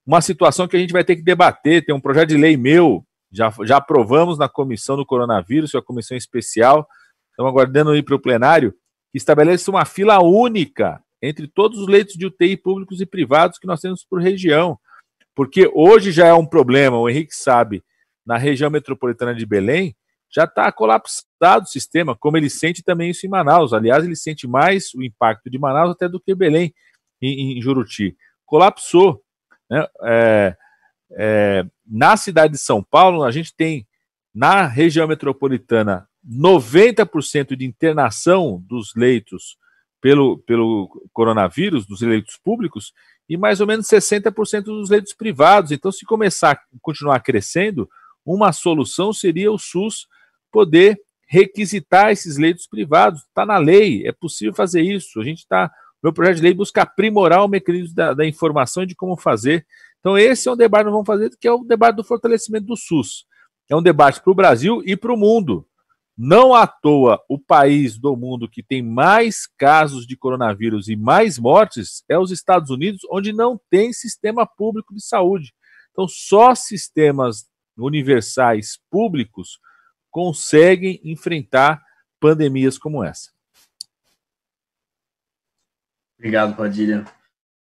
Uma situação que a gente vai ter que debater, tem um projeto de lei meu, já aprovamos na comissão do coronavírus, que é a comissão especial, estamos aguardando ir para o plenário, que estabelece uma fila única entre todos os leitos de UTI públicos e privados que nós temos por região. Porque hoje já é um problema, o Henrique sabe, na região metropolitana de Belém, já está colapsado o sistema, como ele sente também isso em Manaus. Aliás, ele sente mais o impacto de Manaus até do que Belém, em Juruti. Colapsou. Né? Na cidade de São Paulo, a gente tem, na região metropolitana, 90% de internação dos leitos pelo coronavírus, dos leitos públicos, e mais ou menos 60% dos leitos privados. Então, se continuar crescendo, uma solução seria o SUS poder requisitar esses leitos privados. Está na lei, é possível fazer isso. Meu projeto de lei busca aprimorar o mecanismo da informação e de como fazer. Então, esse é um debate que nós vamos fazer, que é o debate do fortalecimento do SUS. É um debate para o Brasil e para o mundo. Não à toa, o país do mundo que tem mais casos de coronavírus e mais mortes é os Estados Unidos, onde não tem sistema público de saúde. Então, só sistemas universais públicos conseguem enfrentar pandemias como essa. Obrigado, Padilha.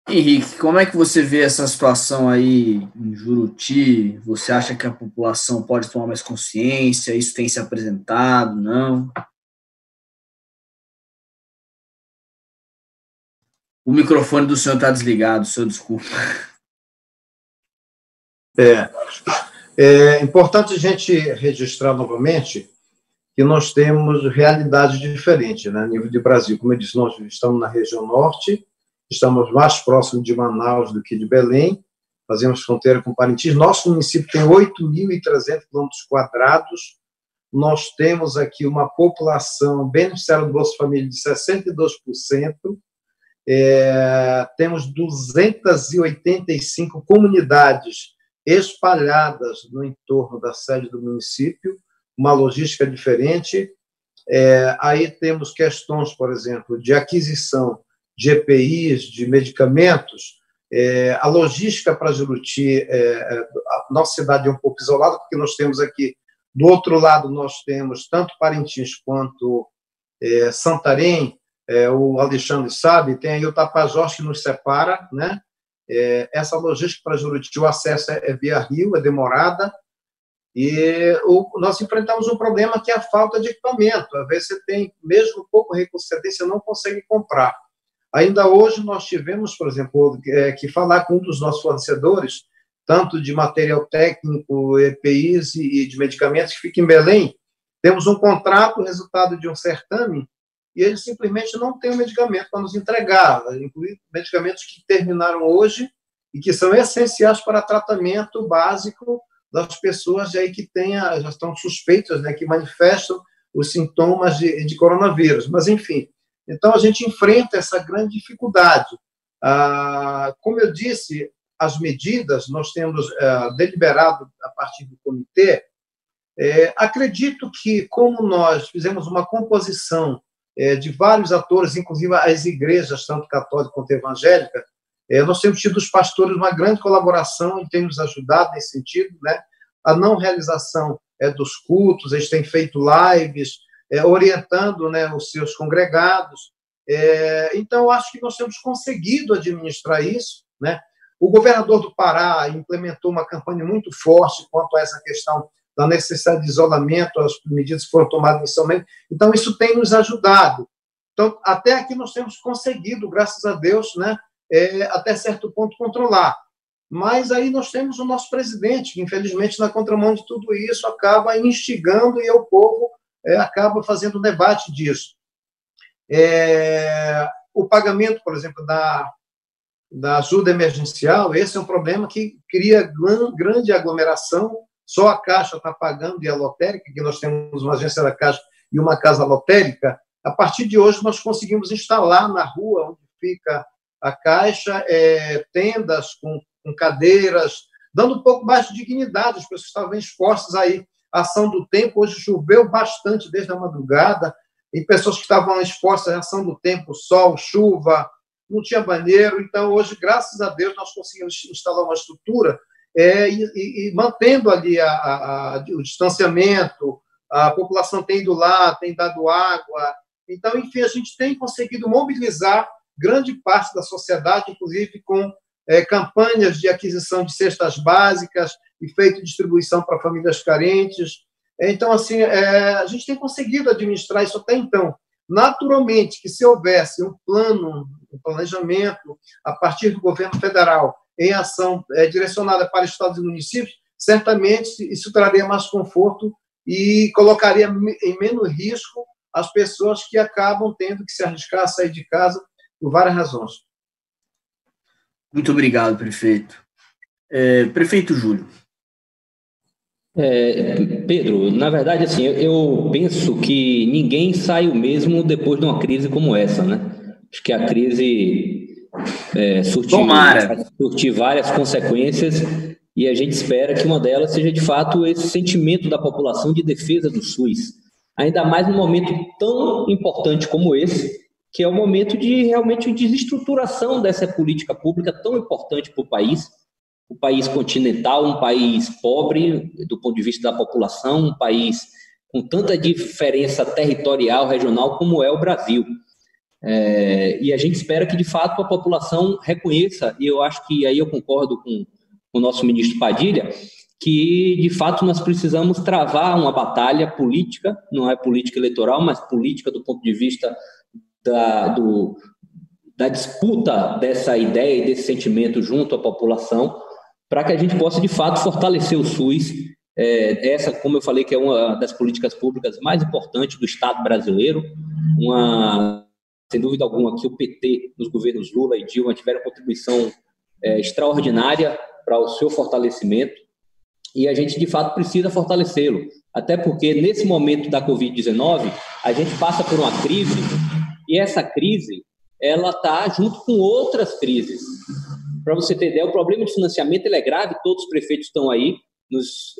Henrique, como é que você vê essa situação aí em Juruti? Você acha que a população pode tomar mais consciência? Isso tem se apresentado, não? O microfone do senhor está desligado, senhor, desculpa. É importante a gente registrar novamente que nós temos realidades diferentes, né, a nível de Brasil. Como eu disse, nós estamos na região norte, estamos mais próximos de Manaus do que de Belém, fazemos fronteira com Parintins. Nosso município tem 8.300 km², nós temos aqui uma população beneficiária do Bolsa Família de 62%, temos 285 comunidades espalhadas no entorno da sede do município, uma logística diferente. Aí temos questões, por exemplo, de aquisição de EPIs, de medicamentos. A logística para Juruti, a nossa cidade é um pouco isolada, porque nós temos aqui, do outro lado, nós temos tanto Parintins quanto Santarém, o Alexandre sabe, tem aí o Tapajós que nos separa, né? Essa logística para Juruti, o acesso é via rio, é demorada, e nós enfrentamos um problema que é a falta de equipamento. Às vezes você tem, mesmo pouco recurso, você não consegue comprar. Ainda hoje nós tivemos, por exemplo, que falar com um dos nossos fornecedores, tanto de material técnico, EPIs e de medicamentos, que fica em Belém. Temos um contrato, resultado de um certame, e eles simplesmente não têm o medicamento para nos entregar, incluindo medicamentos que terminaram hoje e que são essenciais para tratamento básico das pessoas aí que já estão suspeitas, né, que manifestam os sintomas de coronavírus. Mas, enfim, então a gente enfrenta essa grande dificuldade. Como eu disse, as medidas nós temos deliberado a partir do comitê. Acredito que, como nós fizemos uma composição de vários atores, inclusive as igrejas, tanto católica quanto evangélica, nós temos tido os pastores uma grande colaboração e têm nos ajudado nesse sentido, né? A não realização dos cultos, eles têm feito lives, orientando, né, os seus congregados. Então, eu acho que nós temos conseguido administrar isso, né? O governador do Pará implementou uma campanha muito forte quanto a essa questão da necessidade de isolamento, as medidas que foram tomadas inicialmente. Então, isso tem nos ajudado. Então, até aqui nós temos conseguido, graças a Deus, né, até certo ponto, controlar. Mas aí nós temos o nosso presidente, que, infelizmente, na contramão de tudo isso, acaba instigando e o povo acaba fazendo um debate disso. O pagamento, por exemplo, da ajuda emergencial, esse é um problema que cria grande aglomeração. Só a Caixa está pagando, e a lotérica, que nós temos uma agência da Caixa e uma casa lotérica. A partir de hoje, nós conseguimos instalar na rua onde fica a Caixa tendas com cadeiras, dando um pouco mais de dignidade. As pessoas estavam expostas aí à ação do tempo. Hoje choveu bastante desde a madrugada, e pessoas que estavam expostas à ação do tempo, sol, chuva, não tinha banheiro. Então, hoje, graças a Deus, nós conseguimos instalar uma estrutura e mantendo ali o distanciamento. A população tem ido lá, tem dado água. Então, enfim, a gente tem conseguido mobilizar grande parte da sociedade, inclusive com campanhas de aquisição de cestas básicas e feito distribuição para famílias carentes. Então, assim, a gente tem conseguido administrar isso até então. Naturalmente, que se houvesse um plano, um planejamento a partir do governo federal em ação direcionada para estados e municípios, certamente isso traria mais conforto e colocaria em menos risco as pessoas que acabam tendo que se arriscar a sair de casa por várias razões. Muito obrigado, prefeito. Prefeito Júlio. Pedro, na verdade, assim, eu penso que ninguém sai o mesmo depois de uma crise como essa, né? Acho que a crise surtir várias consequências, e a gente espera que uma delas seja, de fato, esse sentimento da população de defesa do SUS. Ainda mais num momento tão importante como esse, que é o momento de realmente desestruturação dessa política pública tão importante para o país continental, um país pobre do ponto de vista da população, um país com tanta diferença territorial, regional, como é o Brasil. E a gente espera que, de fato, a população reconheça, e eu acho que aí eu concordo com o nosso ministro Padilha, que, de fato, nós precisamos travar uma batalha política, não é política eleitoral, mas política do ponto de vista da disputa dessa ideia e desse sentimento junto à população, para que a gente possa, de fato, fortalecer o SUS. Essa, como eu falei, que é uma das políticas públicas mais importantes do Estado brasileiro, sem dúvida alguma, que o PT, nos governos Lula e Dilma, tiveram contribuição extraordinária para o seu fortalecimento, e a gente, de fato, precisa fortalecê-lo, até porque, nesse momento da Covid-19, a gente passa por uma crise, e essa crise, ela está junto com outras crises. Para você ter ideia, o problema de financiamento ele é grave, todos os prefeitos estão aí nos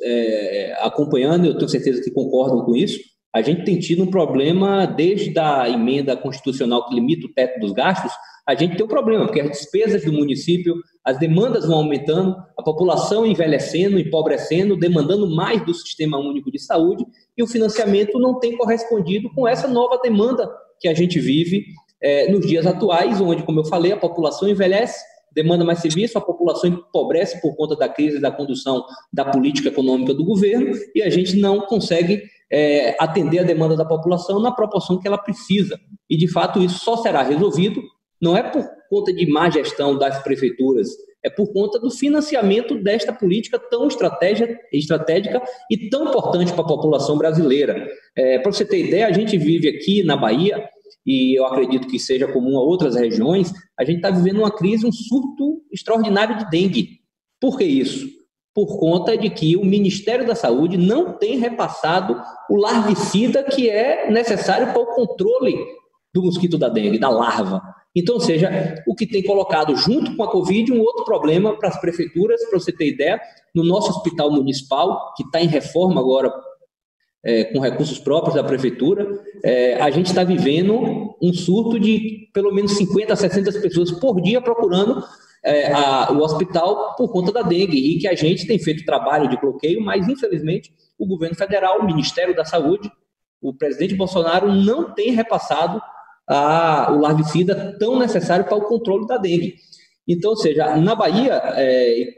acompanhando, eu tenho certeza que concordam com isso. A gente tem tido um problema desde a emenda constitucional que limita o teto dos gastos, a gente tem um problema, porque as despesas do município, as demandas vão aumentando, a população envelhecendo, empobrecendo, demandando mais do Sistema Único de Saúde, e o financiamento não tem correspondido com essa nova demanda que a gente vive nos dias atuais, onde, como eu falei, a população envelhece, demanda mais serviço, a população empobrece por conta da crise e da condução da política econômica do governo, e a gente não consegue atender a demanda da população na proporção que ela precisa. E, de fato, isso só será resolvido, não é por conta de má gestão das prefeituras, é por conta do financiamento desta política tão estratégica e tão importante para a população brasileira. Para você ter ideia, a gente vive aqui na Bahia, e eu acredito que seja comum a outras regiões, a gente está vivendo uma crise, um surto extraordinário de dengue. Por que isso? Por conta de que o Ministério da Saúde não tem repassado o larvicida que é necessário para o controle do mosquito da dengue, da larva. Então, ou seja, o que tem colocado junto com a Covid um outro problema para as prefeituras, para você ter ideia, no nosso hospital municipal, que está em reforma agora, com recursos próprios da prefeitura, a gente está vivendo um surto de pelo menos 50 a 60 pessoas por dia procurando o hospital por conta da dengue, e que a gente tem feito trabalho de bloqueio, mas infelizmente o governo federal, o Ministério da Saúde, o presidente Bolsonaro não tem repassado o larvicida tão necessário para o controle da dengue. Então, ou seja, na Bahia,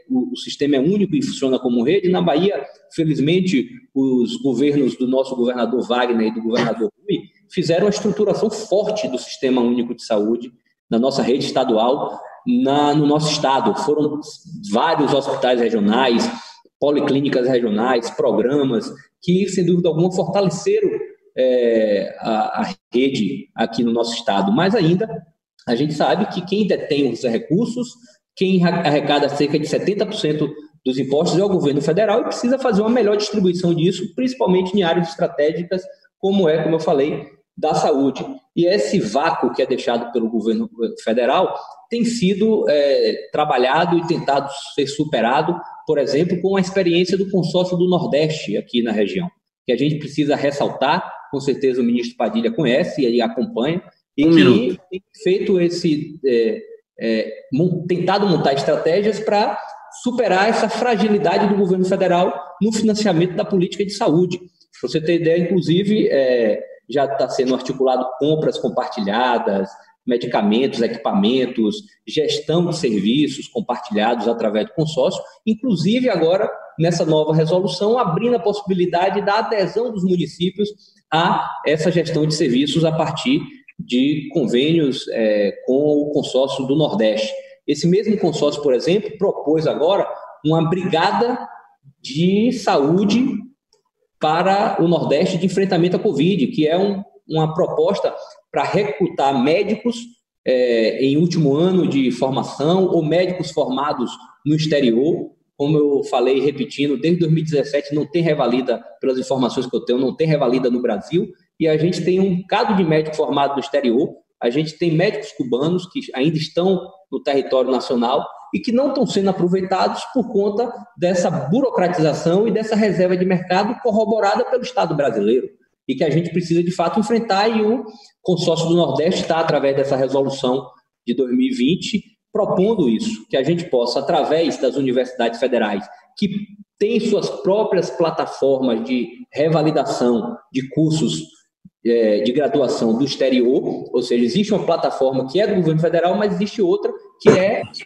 o sistema é único e funciona como rede. Na Bahia, felizmente, os governos do nosso governador Wagner e do governador Rui fizeram uma estruturação forte do Sistema Único de Saúde, na nossa rede estadual, no nosso estado. Foram vários hospitais regionais, policlínicas regionais, programas que, sem dúvida alguma, fortaleceram a rede aqui no nosso estado. Mas ainda, a gente sabe que quem detém os recursos, quem arrecada cerca de 70% dos impostos é o governo federal, e precisa fazer uma melhor distribuição disso, principalmente em áreas estratégicas, como eu falei, da saúde. E esse vácuo que é deixado pelo governo federal tem sido trabalhado e tentado ser superado, por exemplo, com a experiência do consórcio do Nordeste aqui na região, que a gente precisa ressaltar, com certeza o ministro Padilha conhece e acompanha, e que tem feito tentado montar estratégias para superar essa fragilidade do governo federal no financiamento da política de saúde. Para você ter ideia, inclusive, já está sendo articulado compras compartilhadas, medicamentos, equipamentos, gestão de serviços compartilhados através do consórcio, inclusive agora, nessa nova resolução, abrindo a possibilidade da adesão dos municípios a essa gestão de serviços a partir de convênios com o consórcio do Nordeste. Esse mesmo consórcio, por exemplo, propôs agora uma brigada de saúde para o Nordeste de enfrentamento à Covid, que é uma proposta para recrutar médicos em último ano de formação ou médicos formados no exterior. Como eu falei, repetindo, desde 2017 não tem revalida, pelas informações que eu tenho, não tem revalida no Brasil, e a gente tem um bocado de médico formado no exterior, a gente tem médicos cubanos que ainda estão no território nacional e que não estão sendo aproveitados por conta dessa burocratização e dessa reserva de mercado corroborada pelo Estado brasileiro, e que a gente precisa, de fato, enfrentar, e o consórcio do Nordeste está, através dessa resolução de 2020, propondo isso, que a gente possa, através das universidades federais, que têm suas próprias plataformas de revalidação de cursos de graduação do exterior, ou seja, existe uma plataforma que é do governo federal, mas existe outra que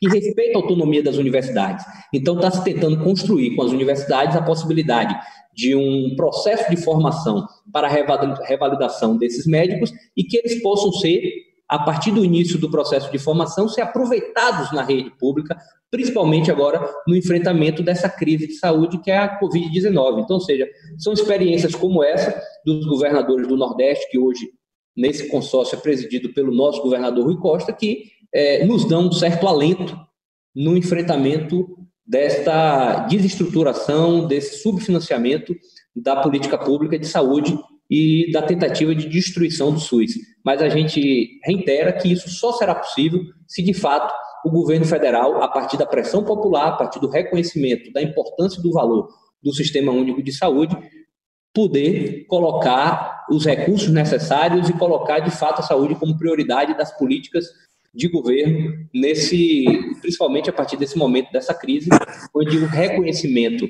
respeita a autonomia das universidades. Então, está se tentando construir com as universidades a possibilidade de um processo de formação para a revalidação desses médicos e que eles possam ser, a partir do início do processo de formação, ser aproveitados na rede pública, principalmente agora no enfrentamento dessa crise de saúde que é a Covid-19. Então, ou seja, são experiências como essa dos governadores do Nordeste, que hoje, nesse consórcio, é presidido pelo nosso governador Rui Costa, que nos dão um certo alento no enfrentamento desta desestruturação, desse subfinanciamento da política pública de saúde e da tentativa de destruição do SUS. Mas a gente reitera que isso só será possível se, de fato, o governo federal, a partir da pressão popular, a partir do reconhecimento da importância e do valor do Sistema Único de Saúde, poder colocar os recursos necessários e colocar, de fato, a saúde como prioridade das políticas de governo, principalmente a partir desse momento, dessa crise, onde o reconhecimento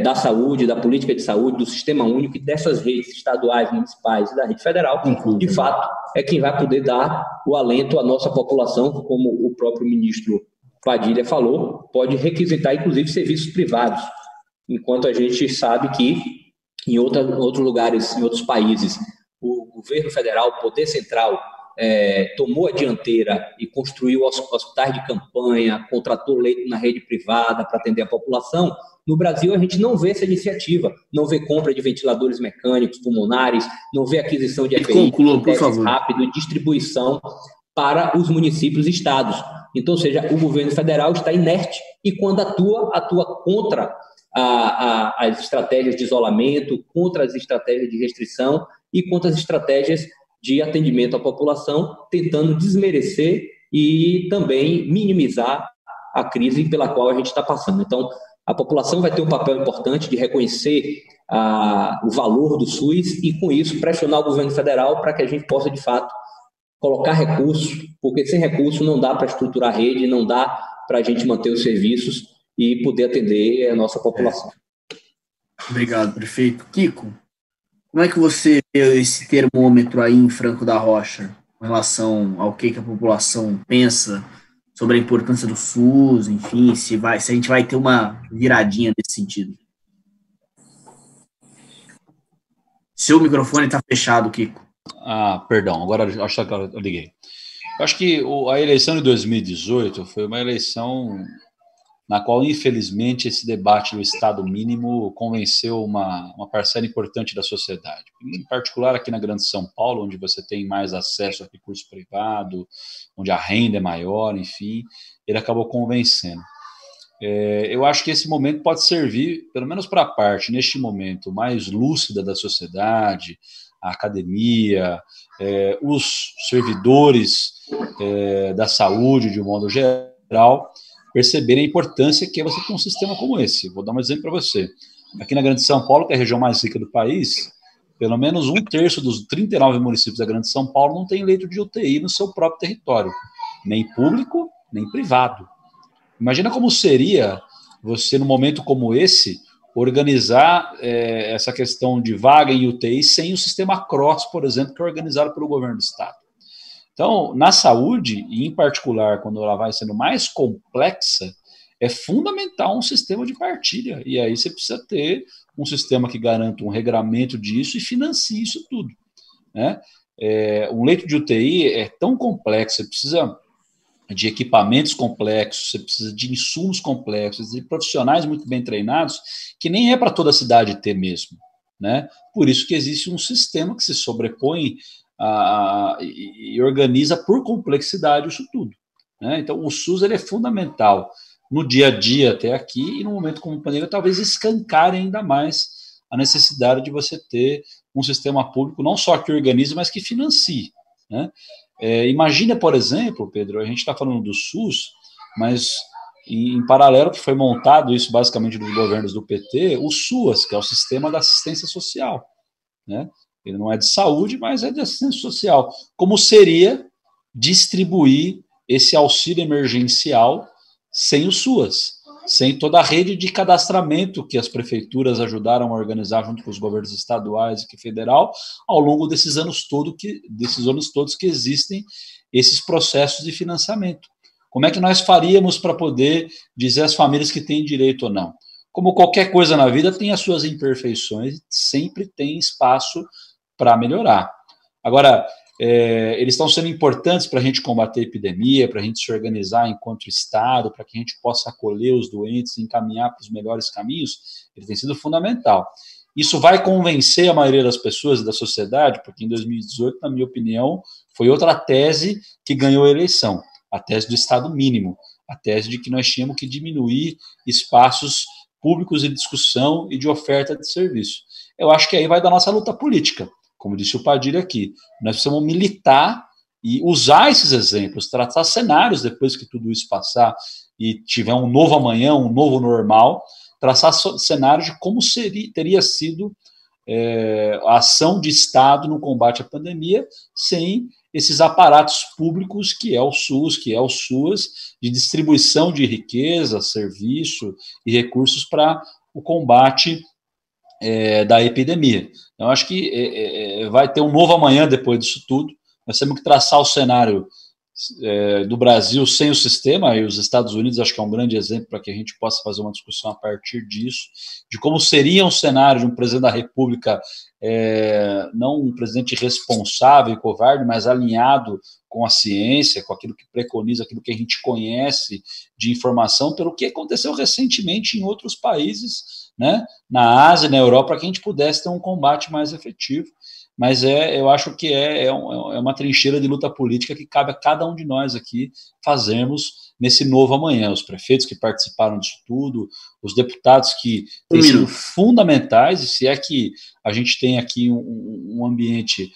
da saúde, da política de saúde, do Sistema Único e dessas redes estaduais, municipais e da rede federal, de fato, é quem vai poder dar o alento à nossa população, como o próprio ministro Padilha falou, pode requisitar, inclusive, serviços privados, enquanto a gente sabe que em outros lugares, em outros países, o governo federal, o poder central, tomou a dianteira e construiu hospitais de campanha, contratou leito na rede privada para atender a população. No Brasil, a gente não vê essa iniciativa, não vê compra de ventiladores mecânicos pulmonares, não vê aquisição de EPI, testes rápido, distribuição para os municípios e estados. Então, ou seja, o governo federal está inerte e, quando atua contra as estratégias de isolamento, contra as estratégias de restrição e contra as estratégias de atendimento à população, tentando desmerecer e também minimizar a crise pela qual a gente está passando. Então, a população vai ter um papel importante de reconhecer o valor do SUS e, com isso, pressionar o governo federal para que a gente possa, de fato, colocar recursos, porque sem recursos não dá para estruturar a rede, não dá para a gente manter os serviços e poder atender a nossa população. Obrigado, prefeito. Kiko, como é que você vê esse termômetro aí em Franco da Rocha, em relação ao que a população pensa sobre a importância do SUS, enfim, se a gente vai ter uma viradinha nesse sentido? Seu microfone está fechado, Kiko. Perdão, agora acho que eu liguei. Eu acho que a eleição de 2018 foi uma eleição na qual, infelizmente, esse debate do Estado mínimo convenceu uma parcela importante da sociedade. Em particular aqui na Grande São Paulo, onde você tem mais acesso a recurso privado, onde a renda é maior, enfim, ele acabou convencendo. Eu acho que esse momento pode servir, pelo menos para a parte, neste momento, mais lúcida da sociedade, a academia, os servidores da saúde, de um modo geral, perceberem a importância que é você ter um sistema como esse. Vou dar um exemplo para você. Aqui na Grande São Paulo, que é a região mais rica do país, pelo menos 1/3 dos 39 municípios da Grande São Paulo não tem leito de UTI no seu próprio território, nem público, nem privado. Imagina como seria você, num momento como esse, organizar essa questão de vaga em UTI sem o sistema CROSS, por exemplo, que é organizado pelo governo do Estado. Então, na saúde, e em particular, quando ela vai sendo mais complexa, é fundamental um sistema de partilha. E aí você precisa ter um sistema que garanta um regramento disso e financie isso tudo, né? Um leito de UTI é tão complexo, você precisa de equipamentos complexos, você precisa de insumos complexos, de profissionais muito bem treinados, que nem é para toda a cidade ter mesmo, né? Por isso que existe um sistema que se sobrepõe e organiza por complexidade isso tudo, né? Então, o SUS ele é fundamental no dia a dia até aqui, e no momento como pandemia, talvez escancare ainda mais a necessidade de você ter um sistema público não só que organize, mas que financie, né? Imagina, por exemplo, Pedro, a gente está falando do SUS, mas em paralelo que foi montado isso basicamente dos governos do PT, o SUAS, que é o Sistema da Assistência Social, né? Ele não é de saúde, mas é de assistência social. Como seria distribuir esse auxílio emergencial sem o SUAS? sem toda a rede de cadastramento que as prefeituras ajudaram a organizar junto com os governos estaduais e federal ao longo desses anos todos que existem esses processos de financiamento. Como é que nós faríamos para poder dizer às famílias que têm direito ou não? Como qualquer coisa na vida, tem as suas imperfeições, sempre tem espaço para melhorar. Agora, eles estão sendo importantes para a gente combater a epidemia, para a gente se organizar enquanto Estado, para que a gente possa acolher os doentes e encaminhar para os melhores caminhos, ele tem sido fundamental. Isso vai convencer a maioria das pessoas e da sociedade, porque em 2018, na minha opinião, foi outra tese que ganhou a eleição, a tese do Estado mínimo, a tese de que nós tínhamos que diminuir espaços públicos de discussão e de oferta de serviço. Eu acho que aí vai da nossa luta política, como disse o Padilha aqui. Nós precisamos militar e usar esses exemplos, traçar cenários depois que tudo isso passar e tiver um novo amanhã, um novo normal, traçar cenários de como teria sido a ação de Estado no combate à pandemia sem esses aparatos públicos que é o SUS, que é o SUAS, de distribuição de riqueza, serviço e recursos para o combate da epidemia. Então, acho que vai ter um novo amanhã depois disso tudo. Nós temos que traçar o cenário do Brasil sem o sistema, e os Estados Unidos acho que é um grande exemplo para que a gente possa fazer uma discussão a partir disso, de como seria um cenário de um presidente da República, não um presidente irresponsável e covarde, mas alinhado com a ciência, com aquilo que preconiza, aquilo que a gente conhece de informação, pelo que aconteceu recentemente em outros países, né, na Ásia, na Europa, para que a gente pudesse ter um combate mais efetivo. Mas eu acho que é uma trincheira de luta política que cabe a cada um de nós aqui fazermos nesse novo amanhã. Os prefeitos que participaram disso tudo, os deputados que têm sido fundamentais, e se é que a gente tem aqui um ambiente,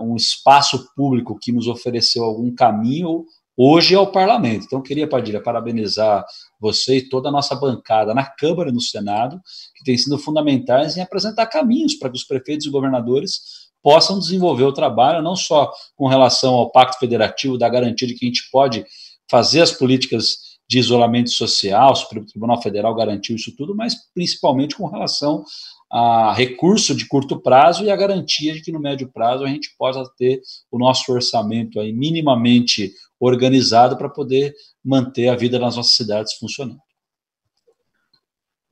um espaço público que nos ofereceu algum caminho, hoje é o parlamento. Então, eu queria, Padilha, parabenizar você e toda a nossa bancada na Câmara e no Senado, que têm sido fundamentais em apresentar caminhos para que os prefeitos e governadores possam desenvolver o trabalho, não só com relação ao Pacto Federativo, da garantia de que a gente pode fazer as políticas de isolamento social, o Supremo Tribunal Federal garantiu isso tudo, mas principalmente com relação a recurso de curto prazo e a garantia de que no médio prazo a gente possa ter o nosso orçamento aí minimamente organizado para poder manter a vida nas nossas cidades funcionando.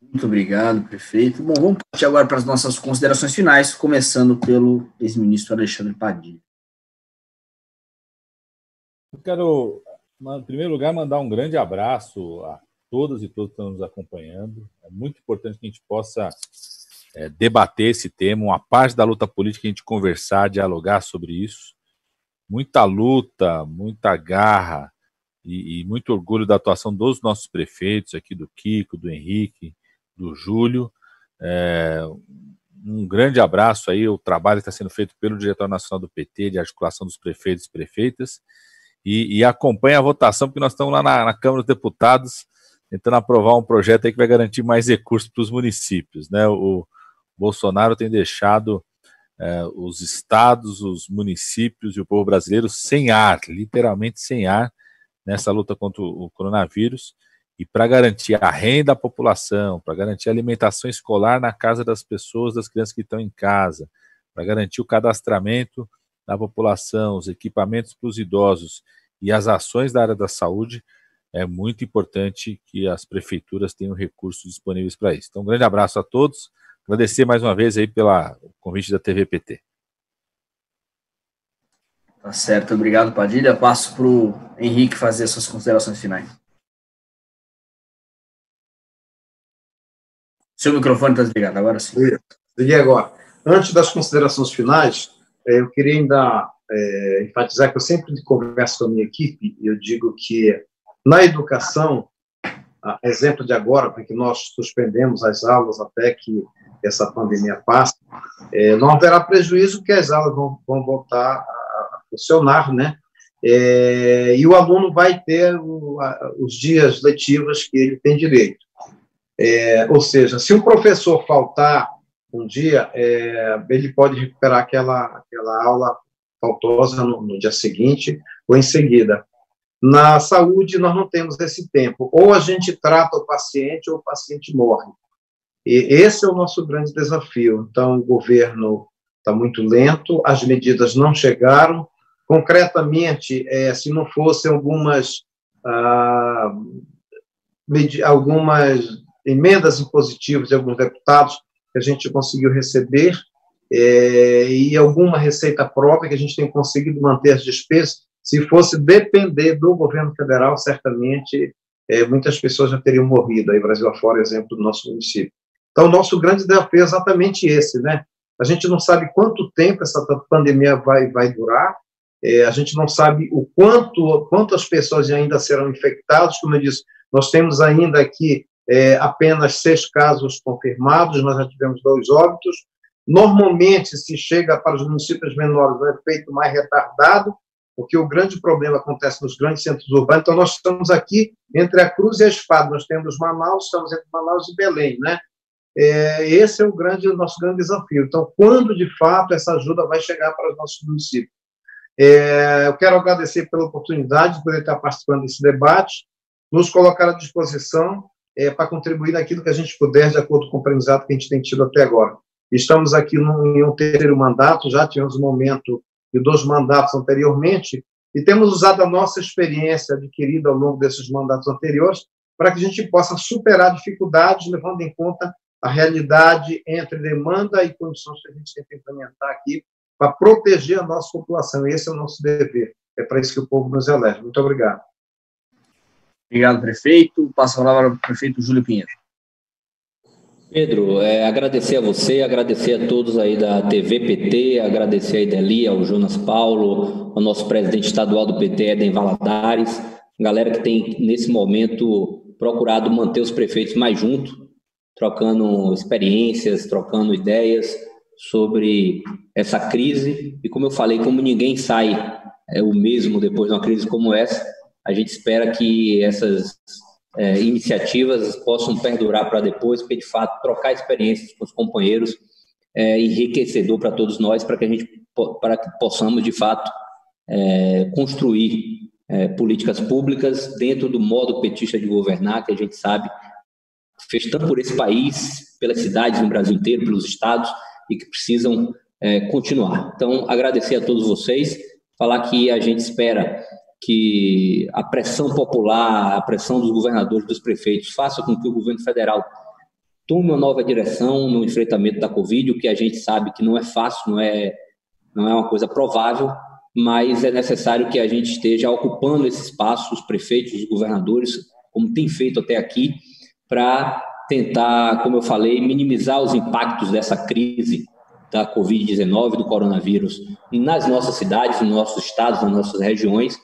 Muito obrigado, prefeito. Bom, vamos partir agora para as nossas considerações finais, começando pelo ex-ministro Alexandre Padilha. Eu quero, em primeiro lugar, mandar um grande abraço a todas e todos que estão nos acompanhando. É muito importante que a gente possa debater esse tema, uma parte da luta política, a gente conversar, dialogar sobre isso. Muita luta, muita garra e muito orgulho da atuação dos nossos prefeitos aqui, do Kiko, do Henrique, do Júlio. Um grande abraço aí, o trabalho que está sendo feito pelo Diretório Nacional do PT, de articulação dos prefeitos e prefeitas, e acompanha a votação, porque nós estamos lá na Câmara dos Deputados tentando aprovar um projeto aí que vai garantir mais recursos para os municípios, né? O Bolsonaro tem deixado os estados, os municípios e o povo brasileiro sem ar, literalmente sem ar, nessa luta contra o coronavírus. E para garantir a renda da população, para garantir a alimentação escolar na casa das pessoas, das crianças que estão em casa, para garantir o cadastramento da população, os equipamentos para os idosos e as ações da área da saúde, é muito importante que as prefeituras tenham recursos disponíveis para isso. Então, um grande abraço a todos. Agradecer mais uma vez aí pelo convite da TVPT. Tá certo, obrigado, Padilha. Passo para o Henrique fazer as suas considerações finais. Seu microfone está desligado, agora sim. Liguei agora. Antes das considerações finais, eu queria ainda enfatizar que eu sempre converso com a minha equipe e eu digo que na educação, exemplo de agora, porque nós suspendemos as aulas até que essa pandemia passe, não haverá prejuízo que as aulas vão voltar a funcionar, né? E o aluno vai ter os dias letivos que ele tem direito. Ou seja, se o professor faltar um dia, ele pode recuperar aquela aula faltosa no dia seguinte ou em seguida. Na saúde, nós não temos esse tempo. Ou a gente trata o paciente ou o paciente morre. E esse é o nosso grande desafio. Então, o governo está muito lento, as medidas não chegaram. Concretamente, se não fossem algumas emendas impositivas de alguns deputados que a gente conseguiu receber, e alguma receita própria que a gente tem conseguido manter as despesas, se fosse depender do governo federal, certamente muitas pessoas já teriam morrido, aí Brasil afora, exemplo do nosso município. Então, o nosso grande desafio é exatamente esse, né? A gente não sabe quanto tempo essa pandemia vai durar, a gente não sabe o quantas pessoas ainda serão infectadas. Como eu disse, nós temos ainda aqui apenas 6 casos confirmados, nós já tivemos 2 óbitos. Normalmente, se chega para os municípios menores, é feito mais retardado, porque o grande problema acontece nos grandes centros urbanos. Então, nós estamos aqui entre a cruz e a espada. Nós temos Manaus, estamos entre Manaus e Belém, né? Esse é o nosso grande desafio. Então, quando, de fato, essa ajuda vai chegar para os nossos municípios? Eu quero agradecer pela oportunidade de poder estar participando desse debate, nos colocar à disposição para contribuir naquilo que a gente puder, de acordo com o aprendizado que a gente tem tido até agora. Estamos aqui em um terceiro mandato, já tivemos um momento de 2 mandatos anteriormente, e temos usado a nossa experiência adquirida ao longo desses mandatos anteriores para que a gente possa superar dificuldades, levando em conta a realidade entre demanda e condições que a gente tem que implementar aqui para proteger a nossa população. Esse é o nosso dever. É para isso que o povo nos elege. Muito obrigado. Obrigado, prefeito. Passo a palavra para o prefeito Júlio Pinheiro. Pedro, agradecer a você, agradecer a todos aí da TVPT, agradecer a Ideli, ao Jonas Paulo, ao nosso presidente estadual do PT, Eden Valadares, galera que tem, nesse momento, procurado manter os prefeitos mais juntos, trocando experiências, trocando ideias sobre essa crise. E como eu falei, como ninguém sai o mesmo depois de uma crise como essa, a gente espera que essas iniciativas possam perdurar para depois, porque, de fato, trocar experiências com os companheiros é enriquecedor para todos nós, para que possamos, de fato, construir políticas públicas dentro do modo petista de governar, que a gente sabe fez tanto por esse país, pelas cidades no Brasil inteiro, pelos estados, e que precisam continuar. Então, agradecer a todos vocês, falar que a gente espera que a pressão popular, a pressão dos governadores, dos prefeitos, faça com que o governo federal tome uma nova direção no enfrentamento da Covid, o que a gente sabe que não é fácil, não é uma coisa provável, mas é necessário que a gente esteja ocupando esse espaço, os prefeitos, os governadores, como tem feito até aqui, para tentar, como eu falei, minimizar os impactos dessa crise da Covid-19, do coronavírus, nas nossas cidades, nos nossos estados, nas nossas regiões,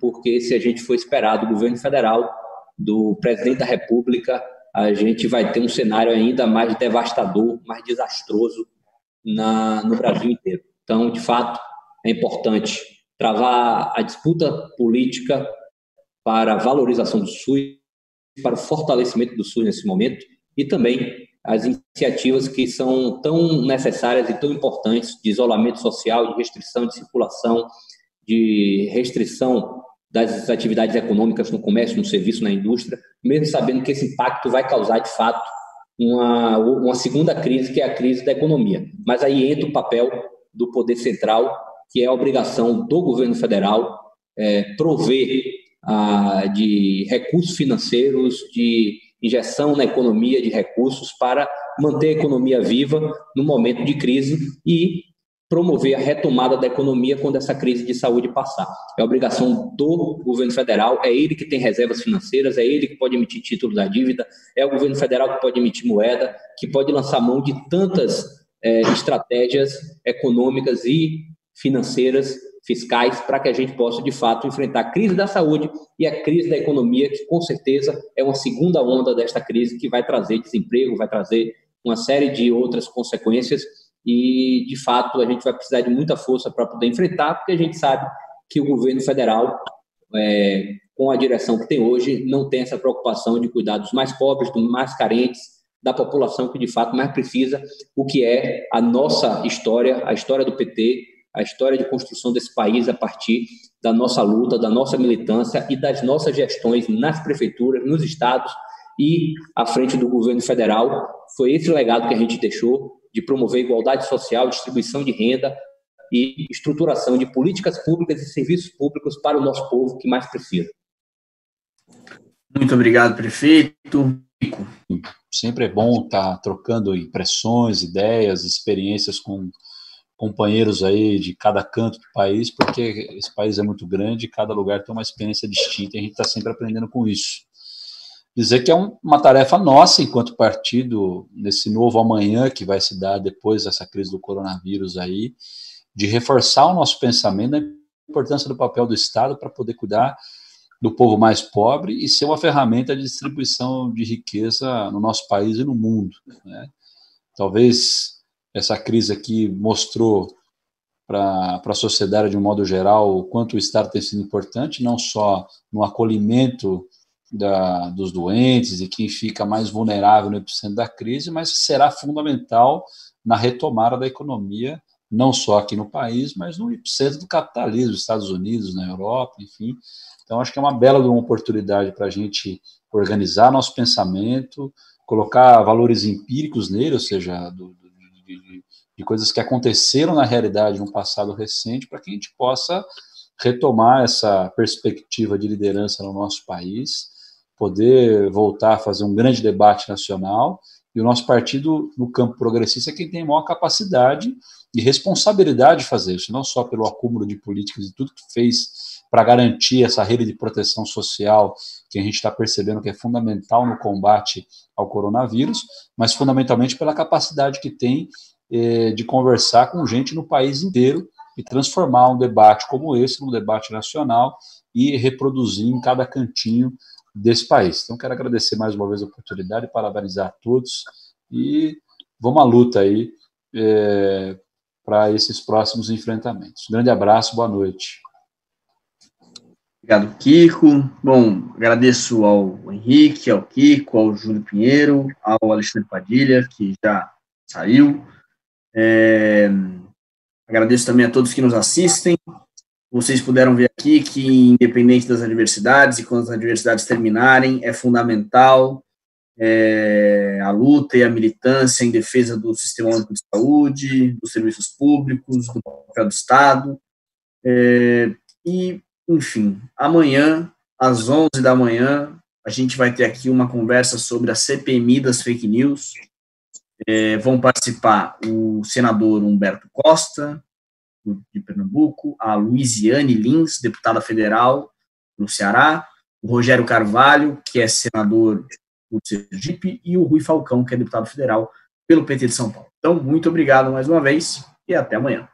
porque se a gente for esperar do governo federal, do presidente da República, a gente vai ter um cenário ainda mais devastador, mais desastroso no Brasil inteiro. Então, de fato, é importante travar a disputa política para a valorização do SUS, para o fortalecimento do SUS nesse momento, e também as iniciativas que são tão necessárias e tão importantes de isolamento social, de restrição de circulação, de restrição das atividades econômicas no comércio, no serviço, na indústria, mesmo sabendo que esse impacto vai causar, de fato, uma segunda crise, que é a crise da economia. Mas aí entra o papel do poder central, que é a obrigação do governo federal prover de recursos financeiros, de injeção na economia de recursos para manter a economia viva no momento de crise e promover a retomada da economia quando essa crise de saúde passar. É obrigação do governo federal, é ele que tem reservas financeiras, é ele que pode emitir título da dívida, é o governo federal que pode emitir moeda, que pode lançar mão de tantas estratégias econômicas e financeiras, fiscais, para que a gente possa, de fato, enfrentar a crise da saúde e a crise da economia, que, com certeza, é uma segunda onda desta crise que vai trazer desemprego, vai trazer uma série de outras consequências e, de fato, a gente vai precisar de muita força para poder enfrentar, porque a gente sabe que o governo federal, com a direção que tem hoje, não tem essa preocupação de cuidar dos mais pobres, dos mais carentes, da população que, de fato, mais precisa, o que é a nossa história, a história do PT, a história de construção desse país a partir da nossa luta, da nossa militância e das nossas gestões nas prefeituras, nos estados e à frente do governo federal. Foi esse legado que a gente deixou de promover igualdade social, distribuição de renda e estruturação de políticas públicas e serviços públicos para o nosso povo que mais precisa. Muito obrigado, prefeito. Sempre é bom estar trocando impressões, ideias, experiências com companheiros aí de cada canto do país, porque esse país é muito grande e cada lugar tem uma experiência distinta e a gente está sempre aprendendo com isso. Dizer que é uma tarefa nossa, enquanto partido, nesse novo amanhã que vai se dar depois dessa crise do coronavírus aí, de reforçar o nosso pensamento da importância do papel do Estado para poder cuidar do povo mais pobre e ser uma ferramenta de distribuição de riqueza no nosso país e no mundo, né? Talvez essa crise aqui mostrou para a sociedade de um modo geral o quanto o Estado tem sido importante, não só no acolhimento dos doentes e quem fica mais vulnerável no epicentro da crise, mas será fundamental na retomada da economia, não só aqui no país, mas no epicentro do capitalismo, nos Estados Unidos, na Europa, enfim. Então, acho que é uma bela oportunidade para a gente organizar nosso pensamento, colocar valores empíricos nele, ou seja, de coisas que aconteceram na realidade no passado recente, para que a gente possa retomar essa perspectiva de liderança no nosso país, poder voltar a fazer um grande debate nacional, e o nosso partido, no campo progressista, é quem tem maior capacidade e responsabilidade de fazer isso, não só pelo acúmulo de políticas e tudo que fez para garantir essa rede de proteção social que a gente está percebendo que é fundamental no combate ao coronavírus, mas fundamentalmente pela capacidade que tem de conversar com gente no país inteiro e transformar um debate como esse num debate nacional e reproduzir em cada cantinho desse país. Então, quero agradecer mais uma vez a oportunidade, parabenizar a todos e vamos à luta aí para esses próximos enfrentamentos. Grande abraço, boa noite. Obrigado, Kiko. Bom, agradeço ao Henrique, ao Kiko, ao Júlio Pinheiro, ao Alexandre Padilha, que já saiu. Agradeço também a todos que nos assistem. Vocês puderam ver aqui que, independente das adversidades, e quando as adversidades terminarem, é fundamental a luta e a militância em defesa do Sistema Único de Saúde, dos serviços públicos, do papel do Estado. Enfim, amanhã, às 11 da manhã, a gente vai ter aqui uma conversa sobre a CPMI das fake news. Vão participar o senador Humberto Costa, de Pernambuco, a Luiziane Lins, deputada federal do Ceará, o Rogério Carvalho, que é senador do Sergipe, e o Rui Falcão, que é deputado federal pelo PT de São Paulo. Então, muito obrigado mais uma vez e até amanhã.